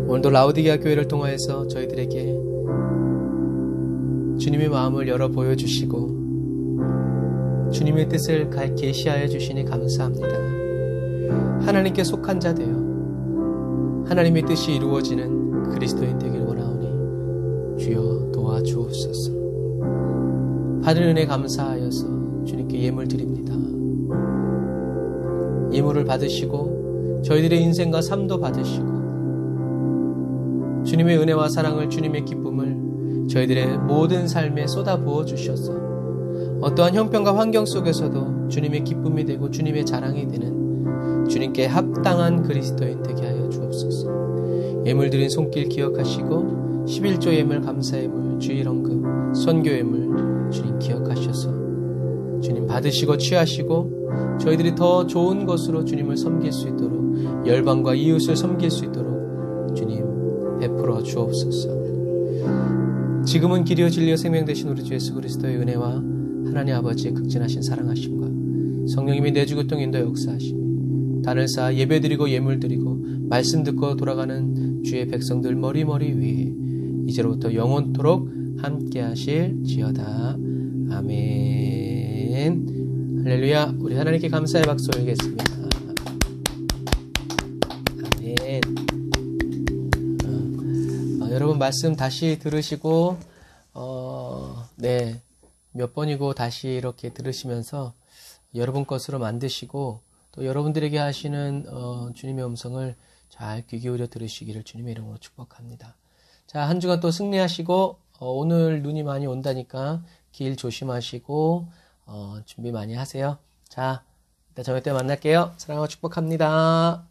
오늘도 라우디게아 교회를 통하여서 저희들에게 주님의 마음을 열어 보여주시고 주님의 뜻을 계시하여 주시니 감사합니다. 하나님께 속한 자 되어 하나님의 뜻이 이루어지는 그리스도인 되길 원하오니 주여 도와주옵소서. 받은 은혜 감사하여서 주님께 예물 드립니다. 예물을 받으시고 저희들의 인생과 삶도 받으시고 주님의 은혜와 사랑을, 주님의 기쁨을 저희들의 모든 삶에 쏟아부어 주셔서 어떠한 형편과 환경 속에서도 주님의 기쁨이 되고 주님의 자랑이 되는 주님께 합당한 그리스도인 되게 하여 주옵소서. 예물 드린 손길 기억하시고 11조 예물, 감사 예물, 주일 헌금, 선교 예물 주님 기억하셔서 주님 받으시고 취하시고 저희들이 더 좋은 것으로 주님을 섬길 수 있도록, 열방과 이웃을 섬길 수 있도록 주님 베풀어 주옵소서. 지금은 길이요 진리요 생명 되신 우리 주 예수 그리스도의 은혜와 하나님 아버지의 극진하신 사랑하심과 성령님이 내주 교통 인도 역사하심이 단을 쌓아 예배드리고 예물드리고 말씀 듣고 돌아가는 주의 백성들 머리머리 위에 이제로부터 영원토록 함께 하실지어다. 아멘. 할렐루야. 우리 하나님께 감사의 박수 올리겠습니다. 아멘. 여러분 말씀 다시 들으시고 몇 번이고 다시 이렇게 들으시면서 여러분 것으로 만드시고 또 여러분들에게 하시는 주님의 음성을 잘 귀 기울여 들으시기를 주님의 이름으로 축복합니다. 자, 한 주간 또 승리하시고 오늘 눈이 많이 온다니까 길 조심하시고 준비 많이 하세요. 자, 이따 저녁 때 만날게요. 사랑하고 축복합니다.